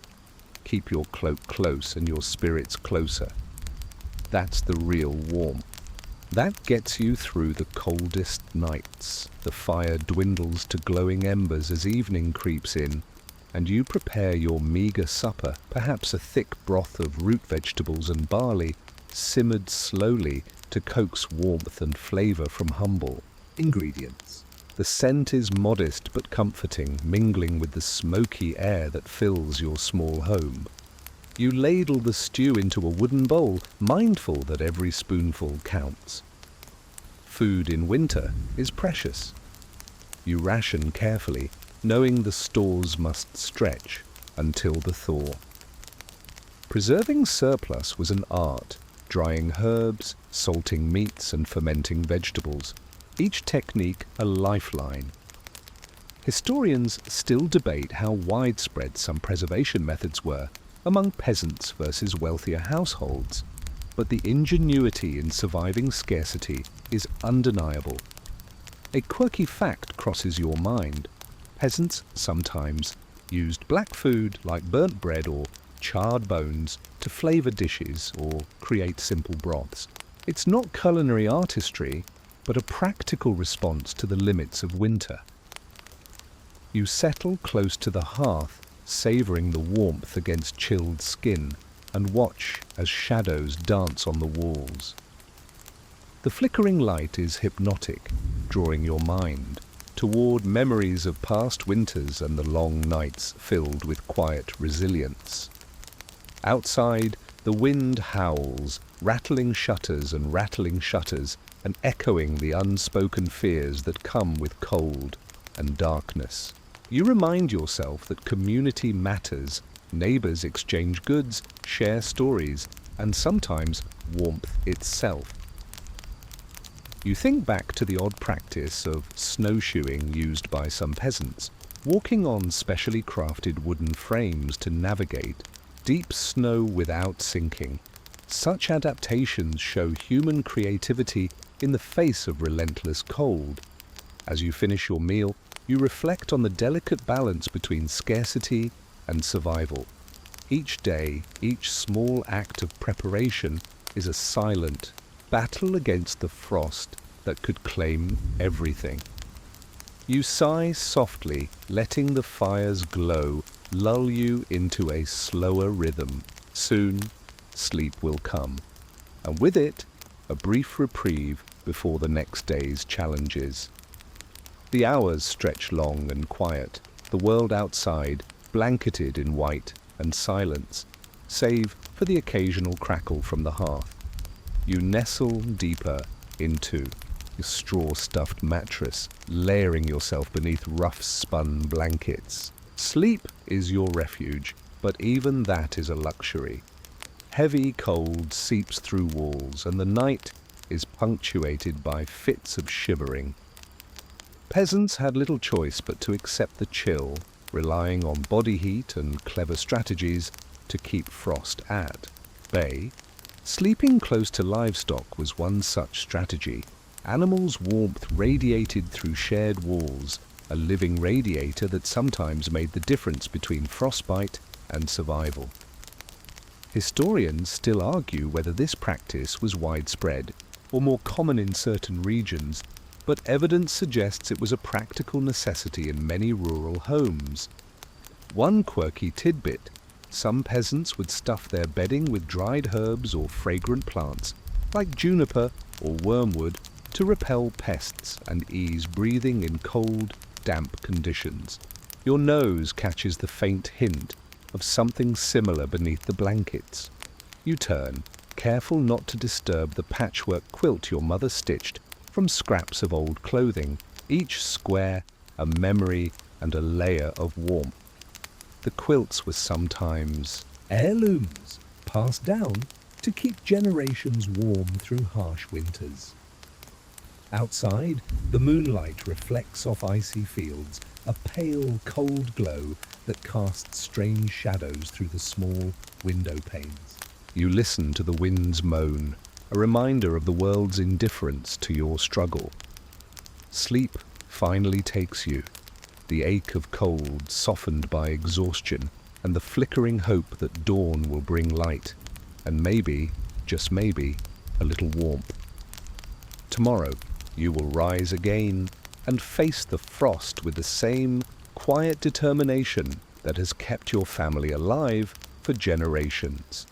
"Keep your cloak close and your spirits closer." That's the real warmth. That gets you through the coldest nights. The fire dwindles to glowing embers as evening creeps in, and you prepare your meagre supper, perhaps a thick broth of root vegetables and barley, simmered slowly to coax warmth and flavour from humble ingredients. The scent is modest but comforting, mingling with the smoky air that fills your small home. You ladle the stew into a wooden bowl, mindful that every spoonful counts. Food in winter is precious. You ration carefully, knowing the stores must stretch until the thaw. Preserving surplus was an art, drying herbs, salting meats, and fermenting vegetables, each technique a lifeline. Historians still debate how widespread some preservation methods were among peasants versus wealthier households, but the ingenuity in surviving scarcity is undeniable. A quirky fact crosses your mind. Peasants sometimes used black food like burnt bread or charred bones to flavour dishes or create simple broths. It's not culinary artistry, but a practical response to the limits of winter. You settle close to the hearth, savouring the warmth against chilled skin, and watch as shadows dance on the walls. The flickering light is hypnotic, drawing your mind toward memories of past winters and the long nights filled with quiet resilience. Outside, the wind howls, rattling shutters and echoing the unspoken fears that come with cold and darkness. You remind yourself that community matters. Neighbors exchange goods, share stories, and sometimes warmth itself. You think back to the odd practice of snowshoeing used by some peasants, walking on specially crafted wooden frames to navigate deep snow without sinking. Such adaptations show human creativity in the face of relentless cold. As you finish your meal, you reflect on the delicate balance between scarcity and survival. Each day, each small act of preparation is a silent battle against the frost that could claim everything. You sigh softly, letting the fire's glow lull you into a slower rhythm. Soon, sleep will come, and with it, a brief reprieve before the next day's challenges. The hours stretch long and quiet, the world outside blanketed in white and silence, save for the occasional crackle from the hearth. You nestle deeper into your straw-stuffed mattress, layering yourself beneath rough-spun blankets. Sleep is your refuge, but even that is a luxury. Heavy cold seeps through walls, and the night is punctuated by fits of shivering. Peasants had little choice but to accept the chill, relying on body heat and clever strategies to keep frost at bay. Sleeping close to livestock was one such strategy. Animals' warmth radiated through shared walls, a living radiator that sometimes made the difference between frostbite and survival. Historians still argue whether this practice was widespread or more common in certain regions, but evidence suggests it was a practical necessity in many rural homes. One quirky tidbit: some peasants would stuff their bedding with dried herbs or fragrant plants, like juniper or wormwood, to repel pests and ease breathing in cold, damp conditions. Your nose catches the faint hint of something similar beneath the blankets. You turn, careful not to disturb the patchwork quilt your mother stitched from scraps of old clothing, each square a memory and a layer of warmth. The quilts were sometimes Heirlooms, passed down to keep generations warm through harsh winters. Outside, the moonlight reflects off icy fields, a pale, cold glow that casts strange shadows through the small window panes. You listen to the wind's moan, a reminder of the world's indifference to your struggle. Sleep finally takes you, the ache of cold softened by exhaustion, and the flickering hope that dawn will bring light, and maybe, just maybe, a little warmth. Tomorrow, you will rise again and face the frost with the same quiet determination that has kept your family alive for generations.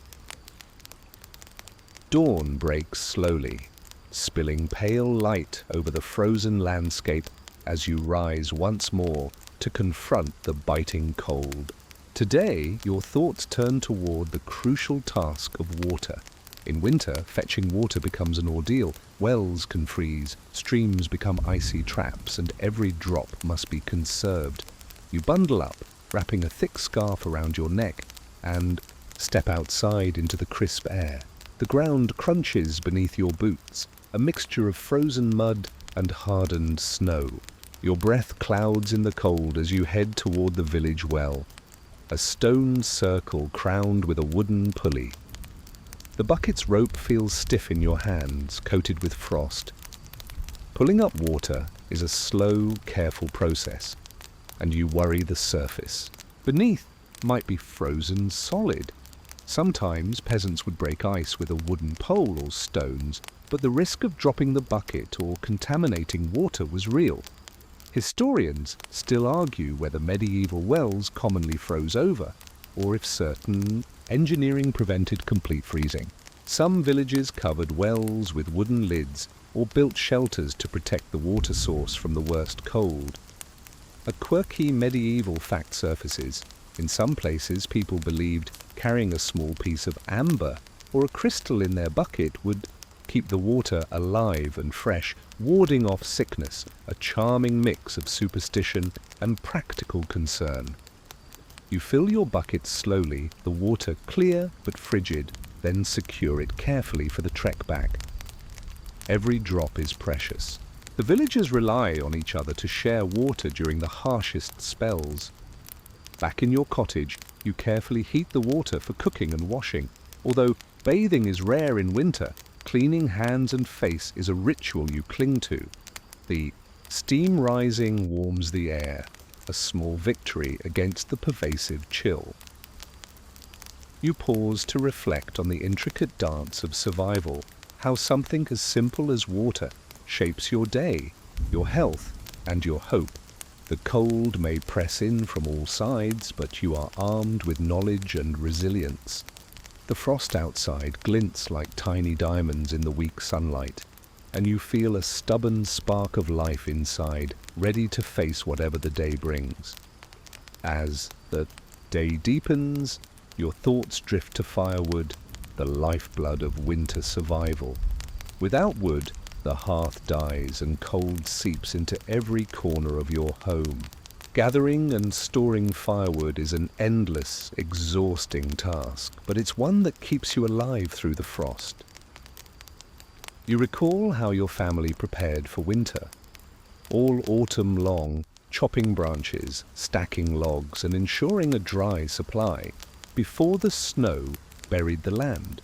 Dawn breaks slowly, spilling pale light over the frozen landscape as you rise once more to confront the biting cold. Today, your thoughts turn toward the crucial task of water. In winter, fetching water becomes an ordeal. Wells can freeze, streams become icy traps, and every drop must be conserved. You bundle up, wrapping a thick scarf around your neck, and step outside into the crisp air. The ground crunches beneath your boots, a mixture of frozen mud and hardened snow. Your breath clouds in the cold as you head toward the village well, a stone circle crowned with a wooden pulley. The bucket's rope feels stiff in your hands, coated with frost. Pulling up water is a slow, careful process, and you worry the surface. Beneath might be frozen solid. Sometimes peasants would break ice with a wooden pole or stones, but the risk of dropping the bucket or contaminating water was real. Historians still argue whether medieval wells commonly froze over, or if certain engineering prevented complete freezing. Some villages covered wells with wooden lids or built shelters to protect the water source from the worst cold. A quirky medieval fact surfaces. In some places, people believed carrying a small piece of amber or a crystal in their bucket would keep the water alive and fresh, warding off sickness, a charming mix of superstition and practical concern. You fill your bucket slowly, the water clear but frigid, then secure it carefully for the trek back. Every drop is precious. The villagers rely on each other to share water during the harshest spells. Back in your cottage, you carefully heat the water for cooking and washing. Although bathing is rare in winter, cleaning hands and face is a ritual you cling to. The steam rising warms the air, a small victory against the pervasive chill. You pause to reflect on the intricate dance of survival, how something as simple as water shapes your day, your health, and your hope. The cold may press in from all sides, but you are armed with knowledge and resilience. The frost outside glints like tiny diamonds in the weak sunlight, and you feel a stubborn spark of life inside, ready to face whatever the day brings. As the day deepens, your thoughts drift to firewood, the lifeblood of winter survival. Without wood, the hearth dies and cold seeps into every corner of your home. Gathering and storing firewood is an endless, exhausting task, but it's one that keeps you alive through the frost. You recall how your family prepared for winter. All autumn long, chopping branches, stacking logs, and ensuring a dry supply before the snow buried the land.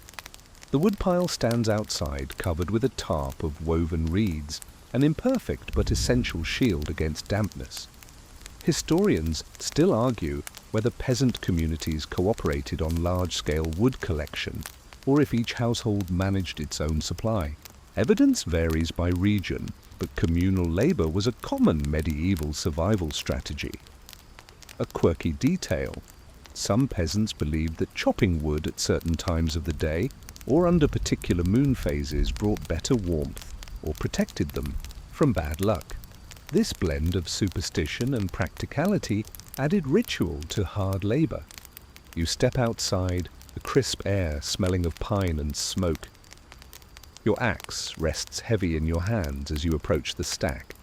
The woodpile stands outside, covered with a tarp of woven reeds, an imperfect but essential shield against dampness. Historians still argue whether peasant communities cooperated on large-scale wood collection, or if each household managed its own supply. Evidence varies by region, but communal labor was a common medieval survival strategy. A quirky detail: some peasants believed that chopping wood at certain times of the day or under particular moon phases brought better warmth or protected them from bad luck. This blend of superstition and practicality added ritual to hard labor. You step outside, the crisp air smelling of pine and smoke. Your axe rests heavy in your hands as you approach the stack.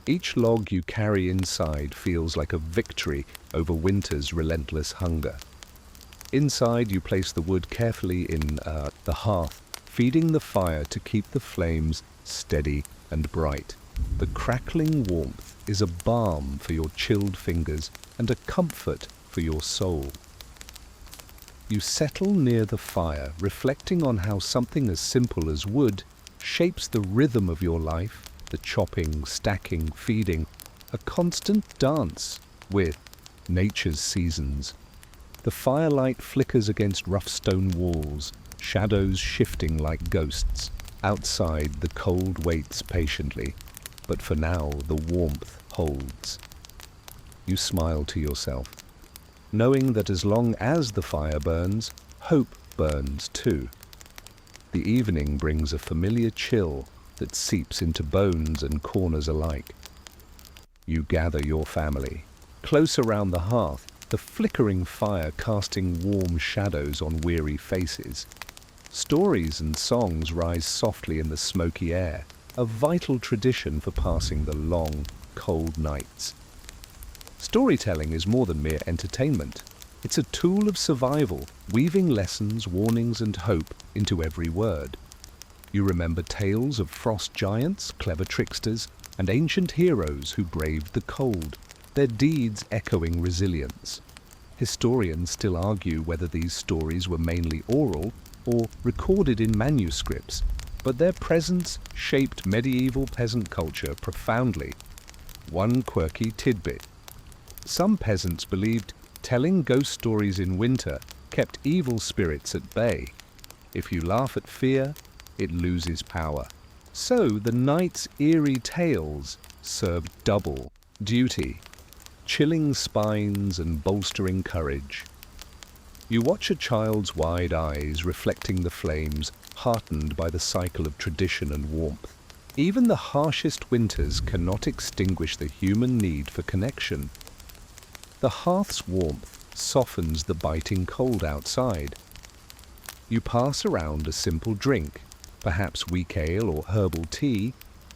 Each log you carry inside feels like a victory over winter's relentless hunger. Inside, you place the wood carefully in the hearth, feeding the fire to keep the flames steady and bright. The crackling warmth is a balm for your chilled fingers and a comfort for your soul. You settle near the fire, reflecting on how something as simple as wood shapes the rhythm of your life, the chopping, stacking, feeding, a constant dance with nature's seasons. The firelight flickers against rough stone walls, shadows shifting like ghosts. Outside, the cold waits patiently, but for now the warmth holds. You smile to yourself, knowing that as long as the fire burns, hope burns too. The evening brings a familiar chill that seeps into bones and corners alike. You gather your family, close around the hearth, the flickering fire casting warm shadows on weary faces. Stories and songs rise softly in the smoky air, a vital tradition for passing the long, cold nights. Storytelling is more than mere entertainment. It's a tool of survival, weaving lessons, warnings, and hope into every word. You remember tales of frost giants, clever tricksters, and ancient heroes who braved the cold, their deeds echoing resilience. Historians still argue whether these stories were mainly oral or recorded in manuscripts, but their presence shaped medieval peasant culture profoundly. One quirky tidbit: some peasants believed telling ghost stories in winter kept evil spirits at bay. If you laugh at fear, it loses power. So the night's eerie tales served double duty, chilling spines and bolstering courage. You watch a child's wide eyes reflecting the flames, heartened by the cycle of tradition and warmth. Even the harshest winters cannot extinguish the human need for connection. The hearth's warmth softens the biting cold outside. You pass around a simple drink, perhaps weak ale or herbal tea,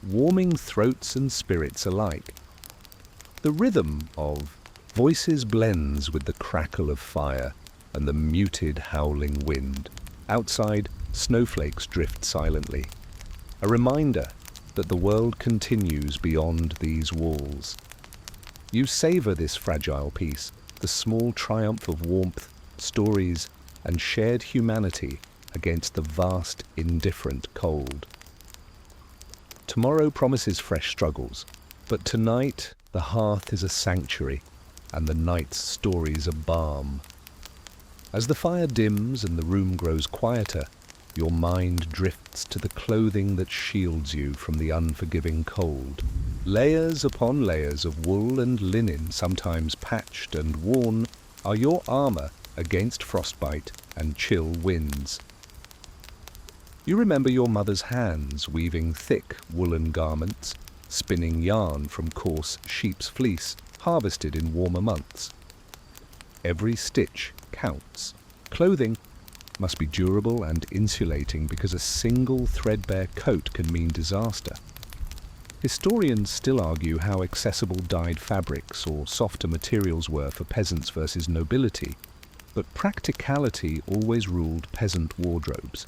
warming throats and spirits alike. The rhythm of voices blends with the crackle of fire and the muted howling wind. Outside, snowflakes drift silently. a reminder that the world continues beyond these walls. You savor this fragile peace, the small triumph of warmth, stories, and shared humanity against the vast, indifferent cold. Tomorrow promises fresh struggles, but tonight the hearth is a sanctuary, and the night's stories a balm. As the fire dims and the room grows quieter, your mind drifts to the clothing that shields you from the unforgiving cold. Layers upon layers of wool and linen, sometimes patched and worn, are your armor against frostbite and chill winds. You remember your mother's hands weaving thick woolen garments, spinning yarn from coarse sheep's fleece harvested in warmer months. Every stitch counts. Clothing must be durable and insulating because a single threadbare coat can mean disaster. Historians still argue how accessible dyed fabrics or softer materials were for peasants versus nobility, but practicality always ruled peasant wardrobes.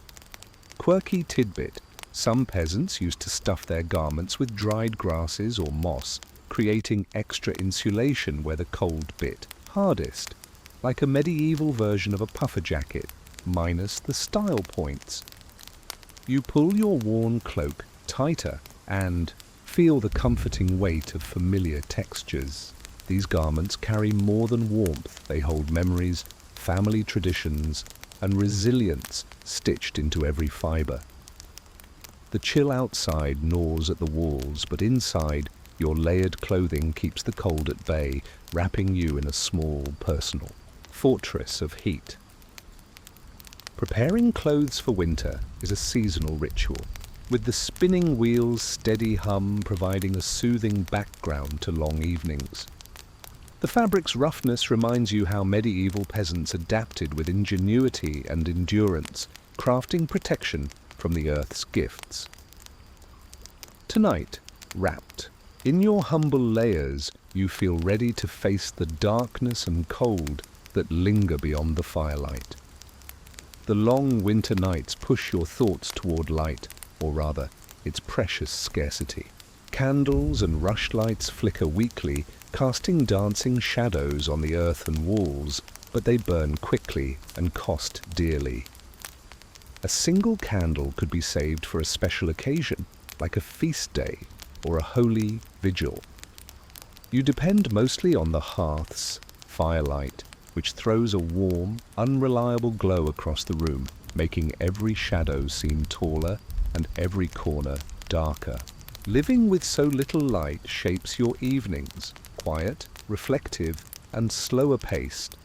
Quirky tidbit: some peasants used to stuff their garments with dried grasses or moss, creating extra insulation where the cold bit hardest, like a medieval version of a puffer jacket, minus the style points. You pull your worn cloak tighter and feel the comforting weight of familiar textures. These garments carry more than warmth, they hold memories, family traditions, and resilience stitched into every fiber. The chill outside gnaws at the walls, but inside, your layered clothing keeps the cold at bay, wrapping you in a small, personal fortress of heat. Preparing clothes for winter is a seasonal ritual, with the spinning wheel's steady hum providing a soothing background to long evenings. The fabric's roughness reminds you how medieval peasants adapted with ingenuity and endurance, crafting protection from the earth's gifts. Tonight, wrapped in your humble layers, you feel ready to face the darkness and cold that linger beyond the firelight. The long winter nights push your thoughts toward light, or rather, its precious scarcity. Candles and rushlights flicker weakly, casting dancing shadows on the earthen walls, but they burn quickly and cost dearly. A single candle could be saved for a special occasion, like a feast day or a holy vigil. You depend mostly on the hearth's firelight, which throws a warm, unreliable glow across the room, making every shadow seem taller and every corner darker. Living with so little light shapes your evenings, quiet, reflective, and slower paced.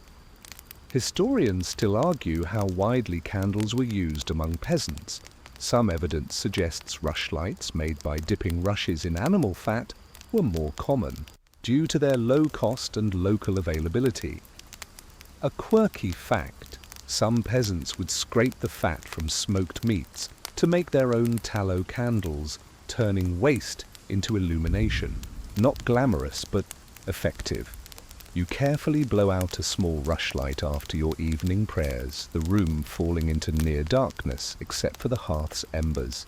Historians still argue how widely candles were used among peasants. Some evidence suggests rushlights made by dipping rushes in animal fat were more common, due to their low cost and local availability. A quirky fact: some peasants would scrape the fat from smoked meats to make their own tallow candles, turning waste into illumination. Not glamorous, but effective. You carefully blow out a small rushlight after your evening prayers, the room falling into near darkness except for the hearth's embers.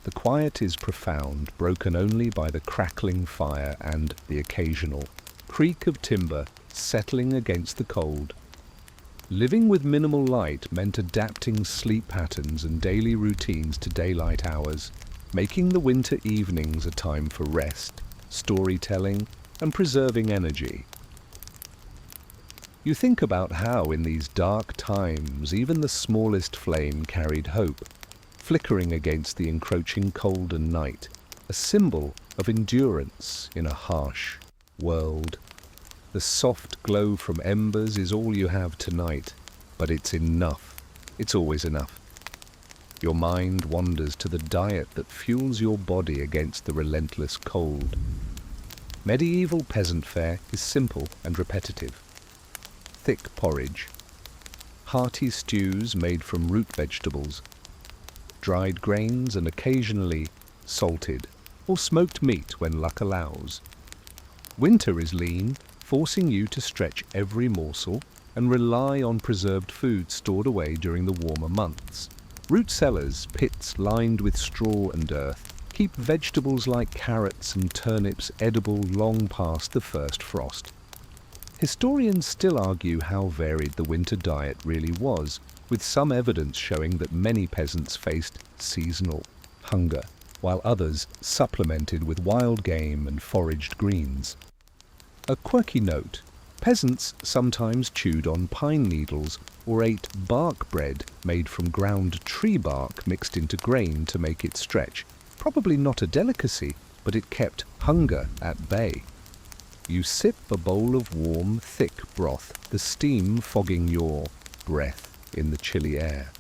The quiet is profound, broken only by the crackling fire and the occasional creak of timber settling against the cold. Living with minimal light meant adapting sleep patterns and daily routines to daylight hours, making the winter evenings a time for rest, storytelling, and preserving energy. You think about how in these dark times even the smallest flame carried hope, flickering against the encroaching cold and night, a symbol of endurance in a harsh world. The soft glow from embers is all you have tonight, but it's enough. It's always enough. Your mind wanders to the diet that fuels your body against the relentless cold. Medieval peasant fare is simple and repetitive. Thick porridge, hearty stews made from root vegetables, dried grains and occasionally salted or smoked meat when luck allows. Winter is lean, forcing you to stretch every morsel and rely on preserved food stored away during the warmer months. Root cellars, pits lined with straw and earth, keep vegetables like carrots and turnips edible long past the first frost. Historians still argue how varied the winter diet really was, with some evidence showing that many peasants faced seasonal hunger, while others supplemented with wild game and foraged greens. A quirky note: peasants sometimes chewed on pine needles or ate bark bread made from ground tree bark mixed into grain to make it stretch. Probably not a delicacy, but it kept hunger at bay. You sip a bowl of warm, thick broth, the steam fogging your breath in the chilly air.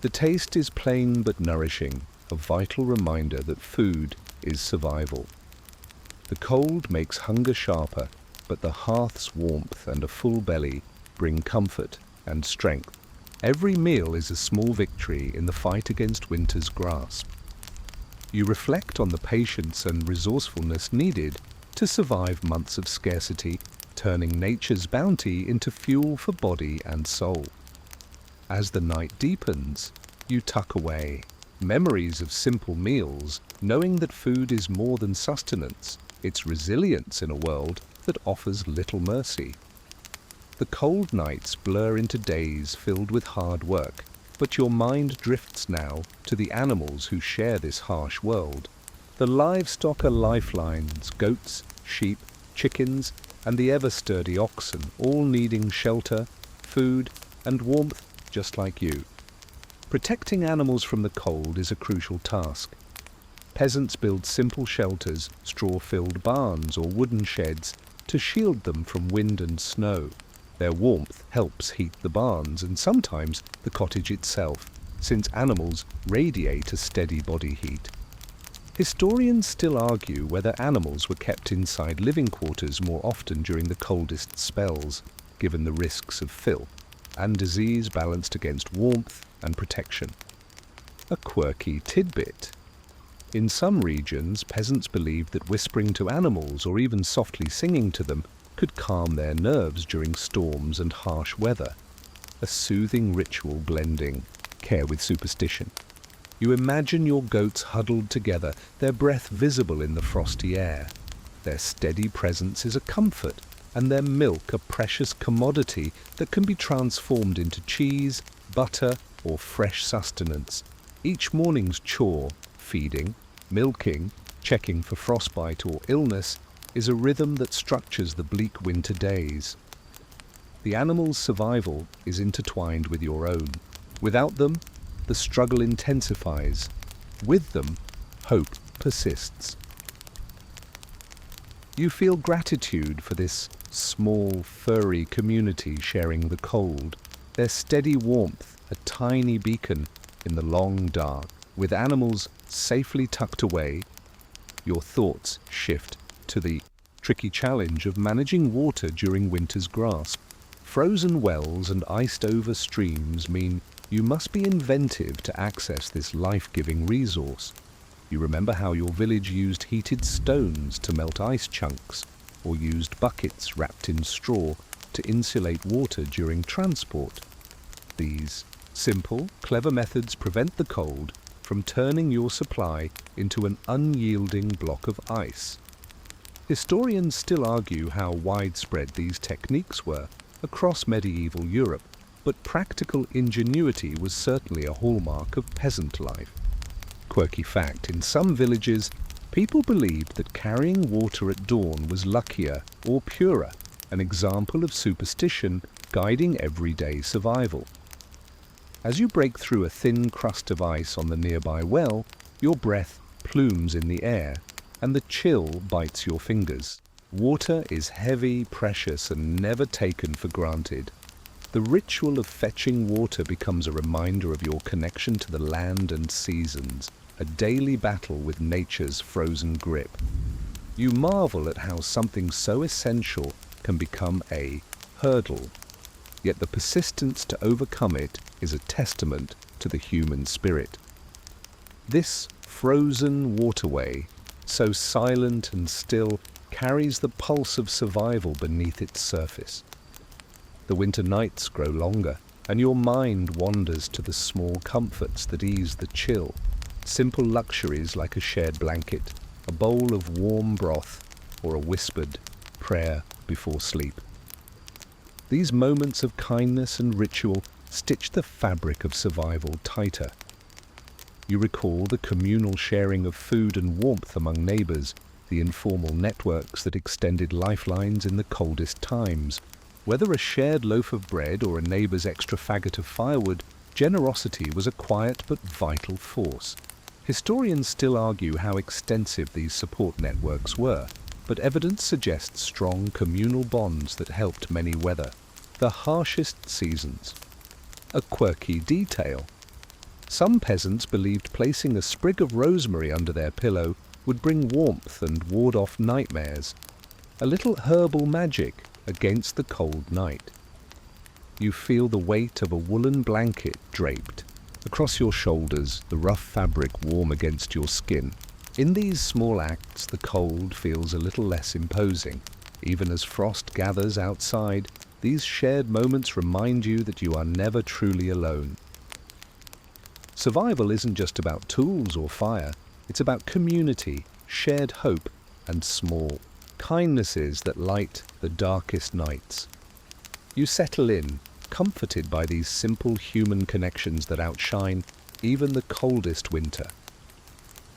The taste is plain but nourishing, a vital reminder that food is survival. The cold makes hunger sharper, but the hearth's warmth and a full belly bring comfort and strength. Every meal is a small victory in the fight against winter's grasp. You reflect on the patience and resourcefulness needed to survive months of scarcity, turning nature's bounty into fuel for body and soul. As the night deepens, you tuck away memories of simple meals, knowing that food is more than sustenance, it's resilience in a world that offers little mercy. The cold nights blur into days filled with hard work, but your mind drifts now to the animals who share this harsh world. The livestock are lifelines: goats, sheep, chickens, and the ever-sturdy oxen, all needing shelter, food, and warmth just like you. Protecting animals from the cold is a crucial task. Peasants build simple shelters, straw-filled barns or wooden sheds to shield them from wind and snow. Their warmth helps heat the barns and sometimes the cottage itself, since animals radiate a steady body heat. Historians still argue whether animals were kept inside living quarters more often during the coldest spells, given the risks of filth and disease balanced against warmth and protection. A quirky tidbit: in some regions, peasants believed that whispering to animals or even softly singing to them could calm their nerves during storms and harsh weather. A soothing ritual blending care with superstition. You imagine your goats huddled together, their breath visible in the frosty air. Their steady presence is a comfort, and their milk a precious commodity that can be transformed into cheese, butter, or fresh sustenance. Each morning's chore, feeding, milking, checking for frostbite or illness, is a rhythm that structures the bleak winter days. The animal's survival is intertwined with your own. Without them, the struggle intensifies. With them, hope persists. You feel gratitude for this small, furry community sharing the cold. Their steady warmth, a tiny beacon in the long dark. With animals safely tucked away, your thoughts shift to the tricky challenge of managing water during winter's grasp. Frozen wells and iced-over streams mean you must be inventive to access this life-giving resource. You remember how your village used heated stones to melt ice chunks, or used buckets wrapped in straw to insulate water during transport. These simple, clever methods prevent the cold from turning your supply into an unyielding block of ice. Historians still argue how widespread these techniques were across medieval Europe, but practical ingenuity was certainly a hallmark of peasant life. Quirky fact: in some villages, people believed that carrying water at dawn was luckier or purer, an example of superstition guiding everyday survival. As you break through a thin crust of ice on the nearby well, your breath plumes in the air, and the chill bites your fingers. Water is heavy, precious, and never taken for granted. The ritual of fetching water becomes a reminder of your connection to the land and seasons, a daily battle with nature's frozen grip. You marvel at how something so essential can become a hurdle, yet the persistence to overcome it is a testament to the human spirit. This frozen waterway, so silent and still, carries the pulse of survival beneath its surface. The winter nights grow longer, and your mind wanders to the small comforts that ease the chill. Simple luxuries like a shared blanket, a bowl of warm broth, or a whispered prayer before sleep. These moments of kindness and ritual stitch the fabric of survival tighter. You recall the communal sharing of food and warmth among neighbors, the informal networks that extended lifelines in the coldest times. Whether a shared loaf of bread or a neighbor's extra faggot of firewood, generosity was a quiet but vital force. Historians still argue how extensive these support networks were, but evidence suggests strong communal bonds that helped many weather the harshest seasons. A quirky detail. Some peasants believed placing a sprig of rosemary under their pillow would bring warmth and ward off nightmares. A little herbal magic against the cold night. You feel the weight of a woolen blanket draped across your shoulders, the rough fabric warm against your skin. In these small acts, the cold feels a little less imposing. Even as frost gathers outside, these shared moments remind you that you are never truly alone. Survival isn't just about tools or fire, it's about community, shared hope, and small kindnesses that light the darkest nights. You settle in, comforted by these simple human connections that outshine even the coldest winter.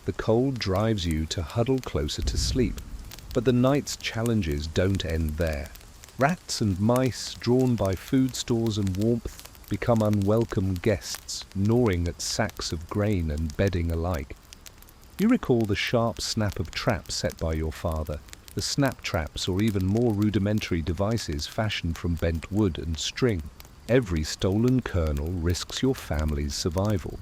The cold drives you to huddle closer to sleep, but the night's challenges don't end there. Rats and mice, drawn by food stores and warmth, become unwelcome guests, gnawing at sacks of grain and bedding alike. You recall the sharp snap of traps set by your father, the snap traps or even more rudimentary devices fashioned from bent wood and string. Every stolen kernel risks your family's survival.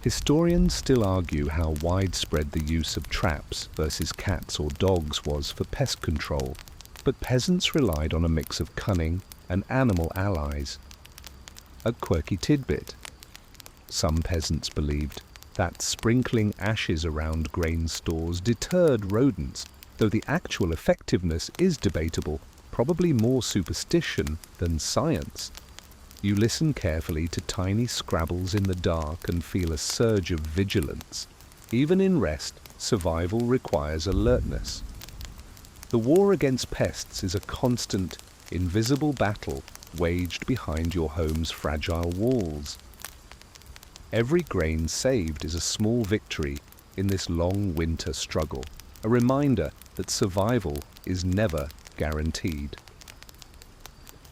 Historians still argue how widespread the use of traps versus cats or dogs was for pest control, but peasants relied on a mix of cunning and animal allies. A quirky tidbit. Some peasants believed that sprinkling ashes around grain stores deterred rodents, though the actual effectiveness is debatable, probably more superstition than science. You listen carefully to tiny scrabbles in the dark and feel a surge of vigilance. Even in rest, survival requires alertness. The war against pests is a constant, invisible battle waged behind your home's fragile walls. Every grain saved is a small victory in this long winter struggle, a reminder that survival is never guaranteed.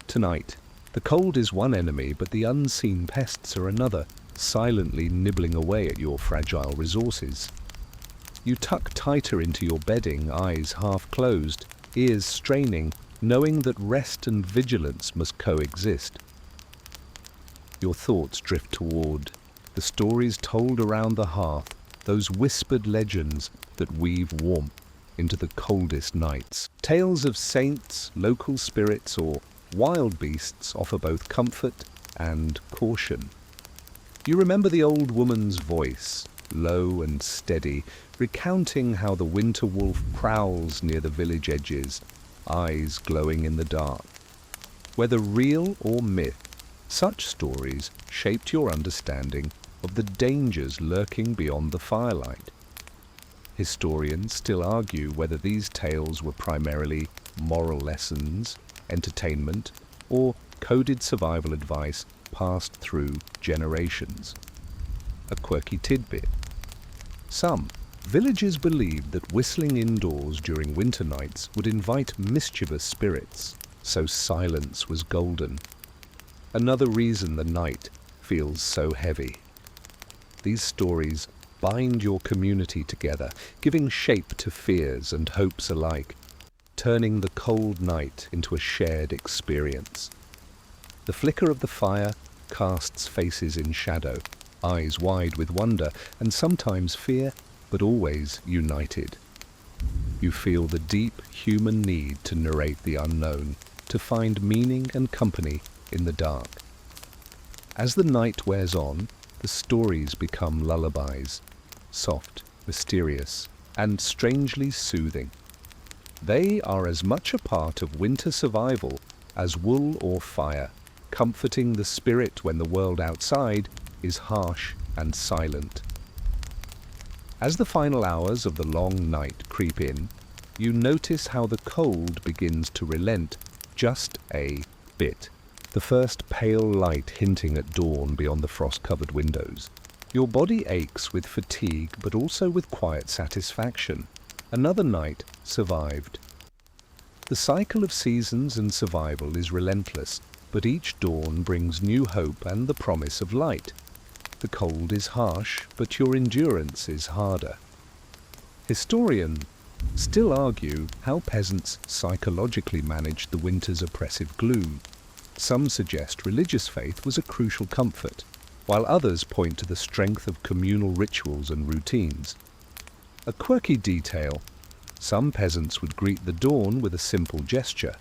Tonight, the cold is one enemy, but the unseen pests are another, silently nibbling away at your fragile resources. You tuck tighter into your bedding, eyes half closed, ears straining, knowing that rest and vigilance must coexist. Your thoughts drift toward the stories told around the hearth, those whispered legends that weave warmth into the coldest nights. Tales of saints, local spirits, or wild beasts offer both comfort and caution. You remember the old woman's voice, low and steady, recounting how the winter wolf prowls near the village edges, eyes glowing in the dark. Whether real or myth, such stories shaped your understanding of the dangers lurking beyond the firelight. Historians still argue whether these tales were primarily moral lessons, entertainment, or coded survival advice passed through generations. A quirky tidbit. Some villagers believed that whistling indoors during winter nights would invite mischievous spirits, so silence was golden. Another reason the night feels so heavy. These stories bind your community together, giving shape to fears and hopes alike, turning the cold night into a shared experience. The flicker of the fire casts faces in shadow, eyes wide with wonder and sometimes fear, but always united. You feel the deep human need to narrate the unknown, to find meaning and company in the dark. As the night wears on, the stories become lullabies, soft, mysterious, and strangely soothing. They are as much a part of winter survival as wool or fire, comforting the spirit when the world outside is harsh and silent. As the final hours of the long night creep in, you notice how the cold begins to relent just a bit. The first pale light hinting at dawn beyond the frost-covered windows. Your body aches with fatigue, but also with quiet satisfaction. Another night survived. The cycle of seasons and survival is relentless, but each dawn brings new hope and the promise of light. The cold is harsh, but your endurance is harder. Historians still argue how peasants psychologically managed the winter's oppressive gloom. Some suggest religious faith was a crucial comfort, while others point to the strength of communal rituals and routines. A quirky detail: some peasants would greet the dawn with a simple gesture,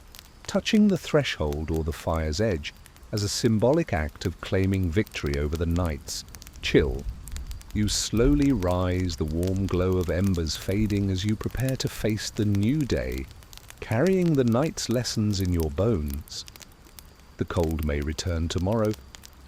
touching the threshold or the fire's edge as a symbolic act of claiming victory over the night's chill. You slowly rise, the warm glow of embers fading as you prepare to face the new day, carrying the night's lessons in your bones. The cold may return tomorrow,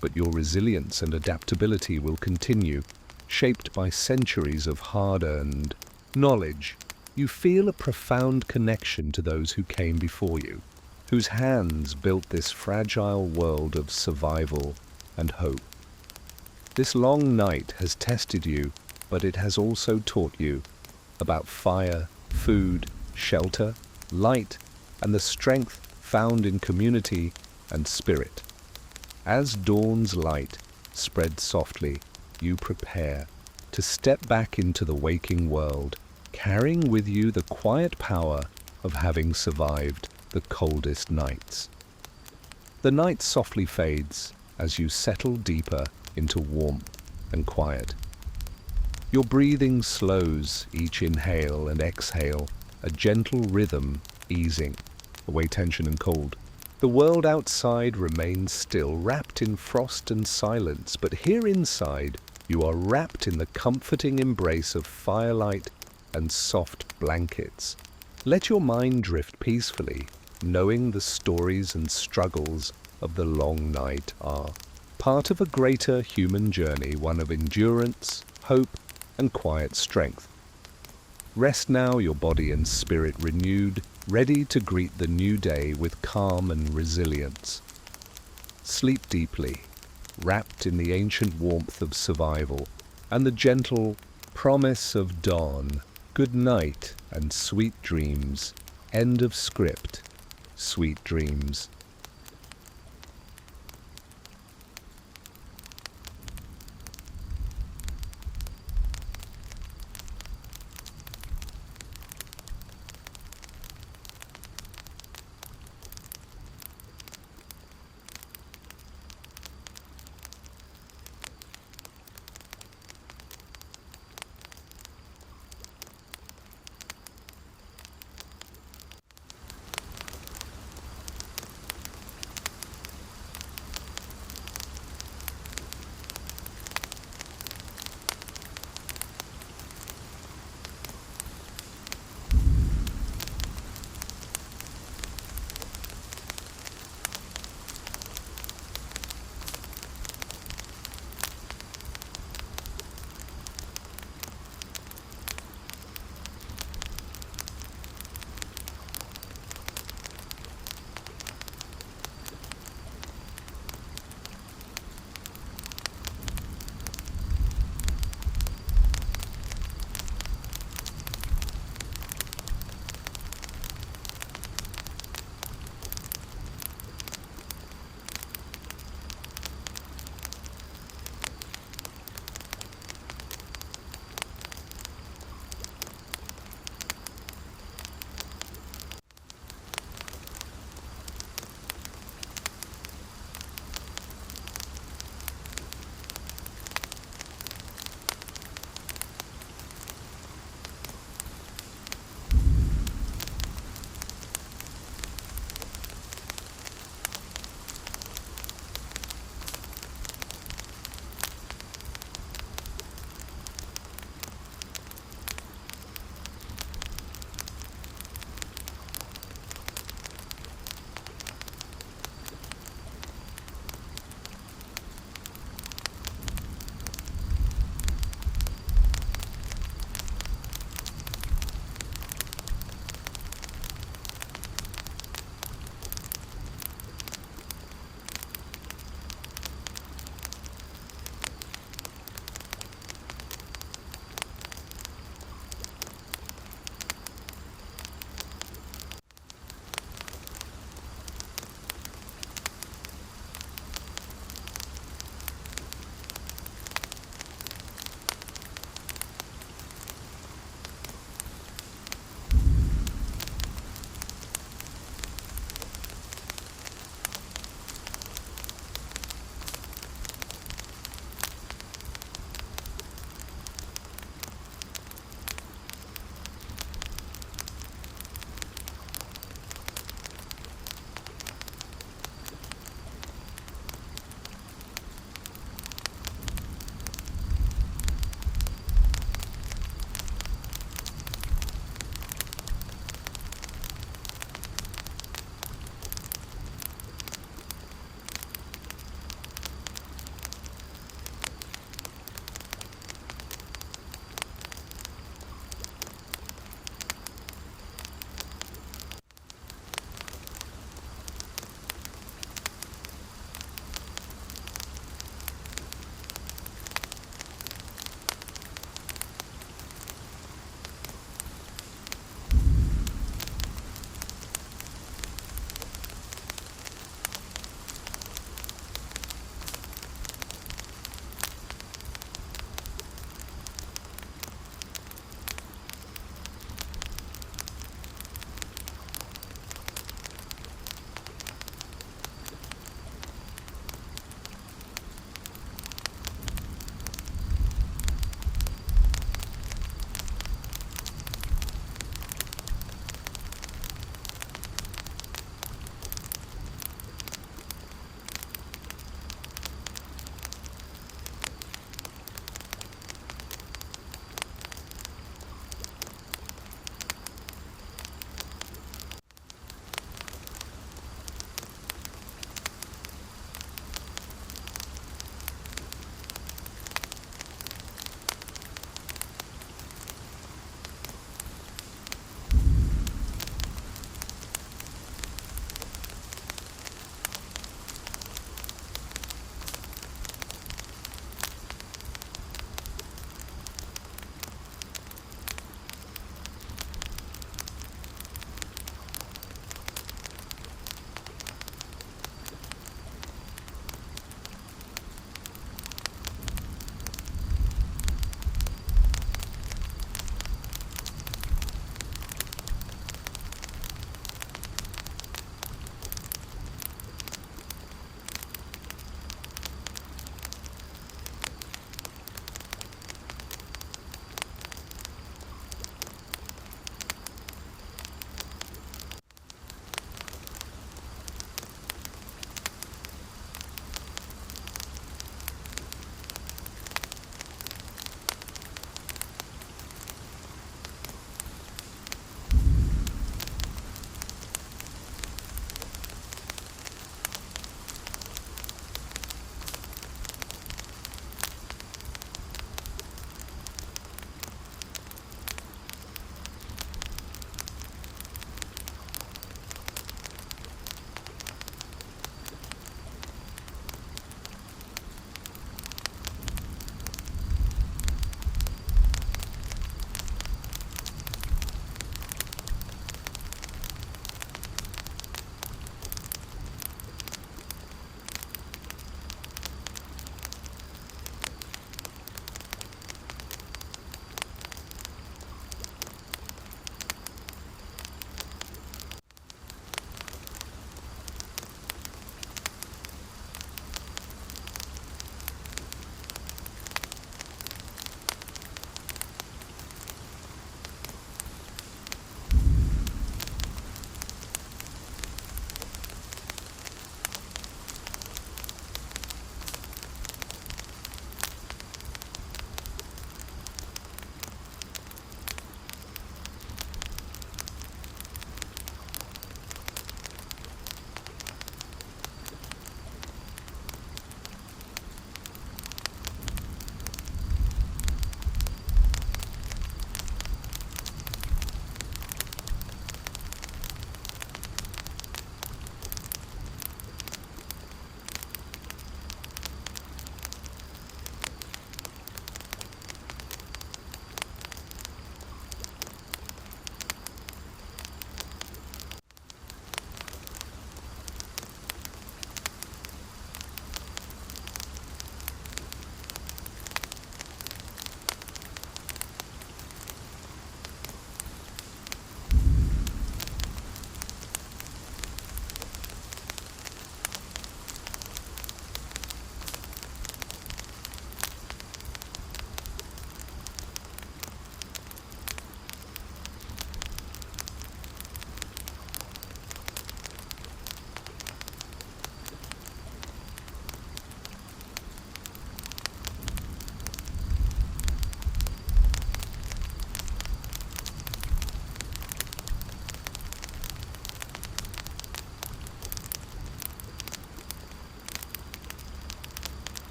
but your resilience and adaptability will continue, shaped by centuries of hard-earned knowledge. You feel a profound connection to those who came before you, whose hands built this fragile world of survival and hope. This long night has tested you, but it has also taught you about fire, food, shelter, light, and the strength found in community and spirit. As dawn's light spreads softly, you prepare to step back into the waking world, carrying with you the quiet power of having survived the coldest nights. The night softly fades as you settle deeper into warmth and quiet. Your breathing slows, each inhale and exhale, a gentle rhythm easing away tension and cold. The world outside remains still, wrapped in frost and silence, but here inside you are wrapped in the comforting embrace of firelight and soft blankets. Let your mind drift peacefully, knowing the stories and struggles of the long night are part of a greater human journey, one of endurance, hope, and quiet strength. Rest now, your body and spirit renewed, ready to greet the new day with calm and resilience. Sleep deeply, wrapped in the ancient warmth of survival and the gentle promise of dawn. Good night and sweet dreams. End of script. Sweet dreams.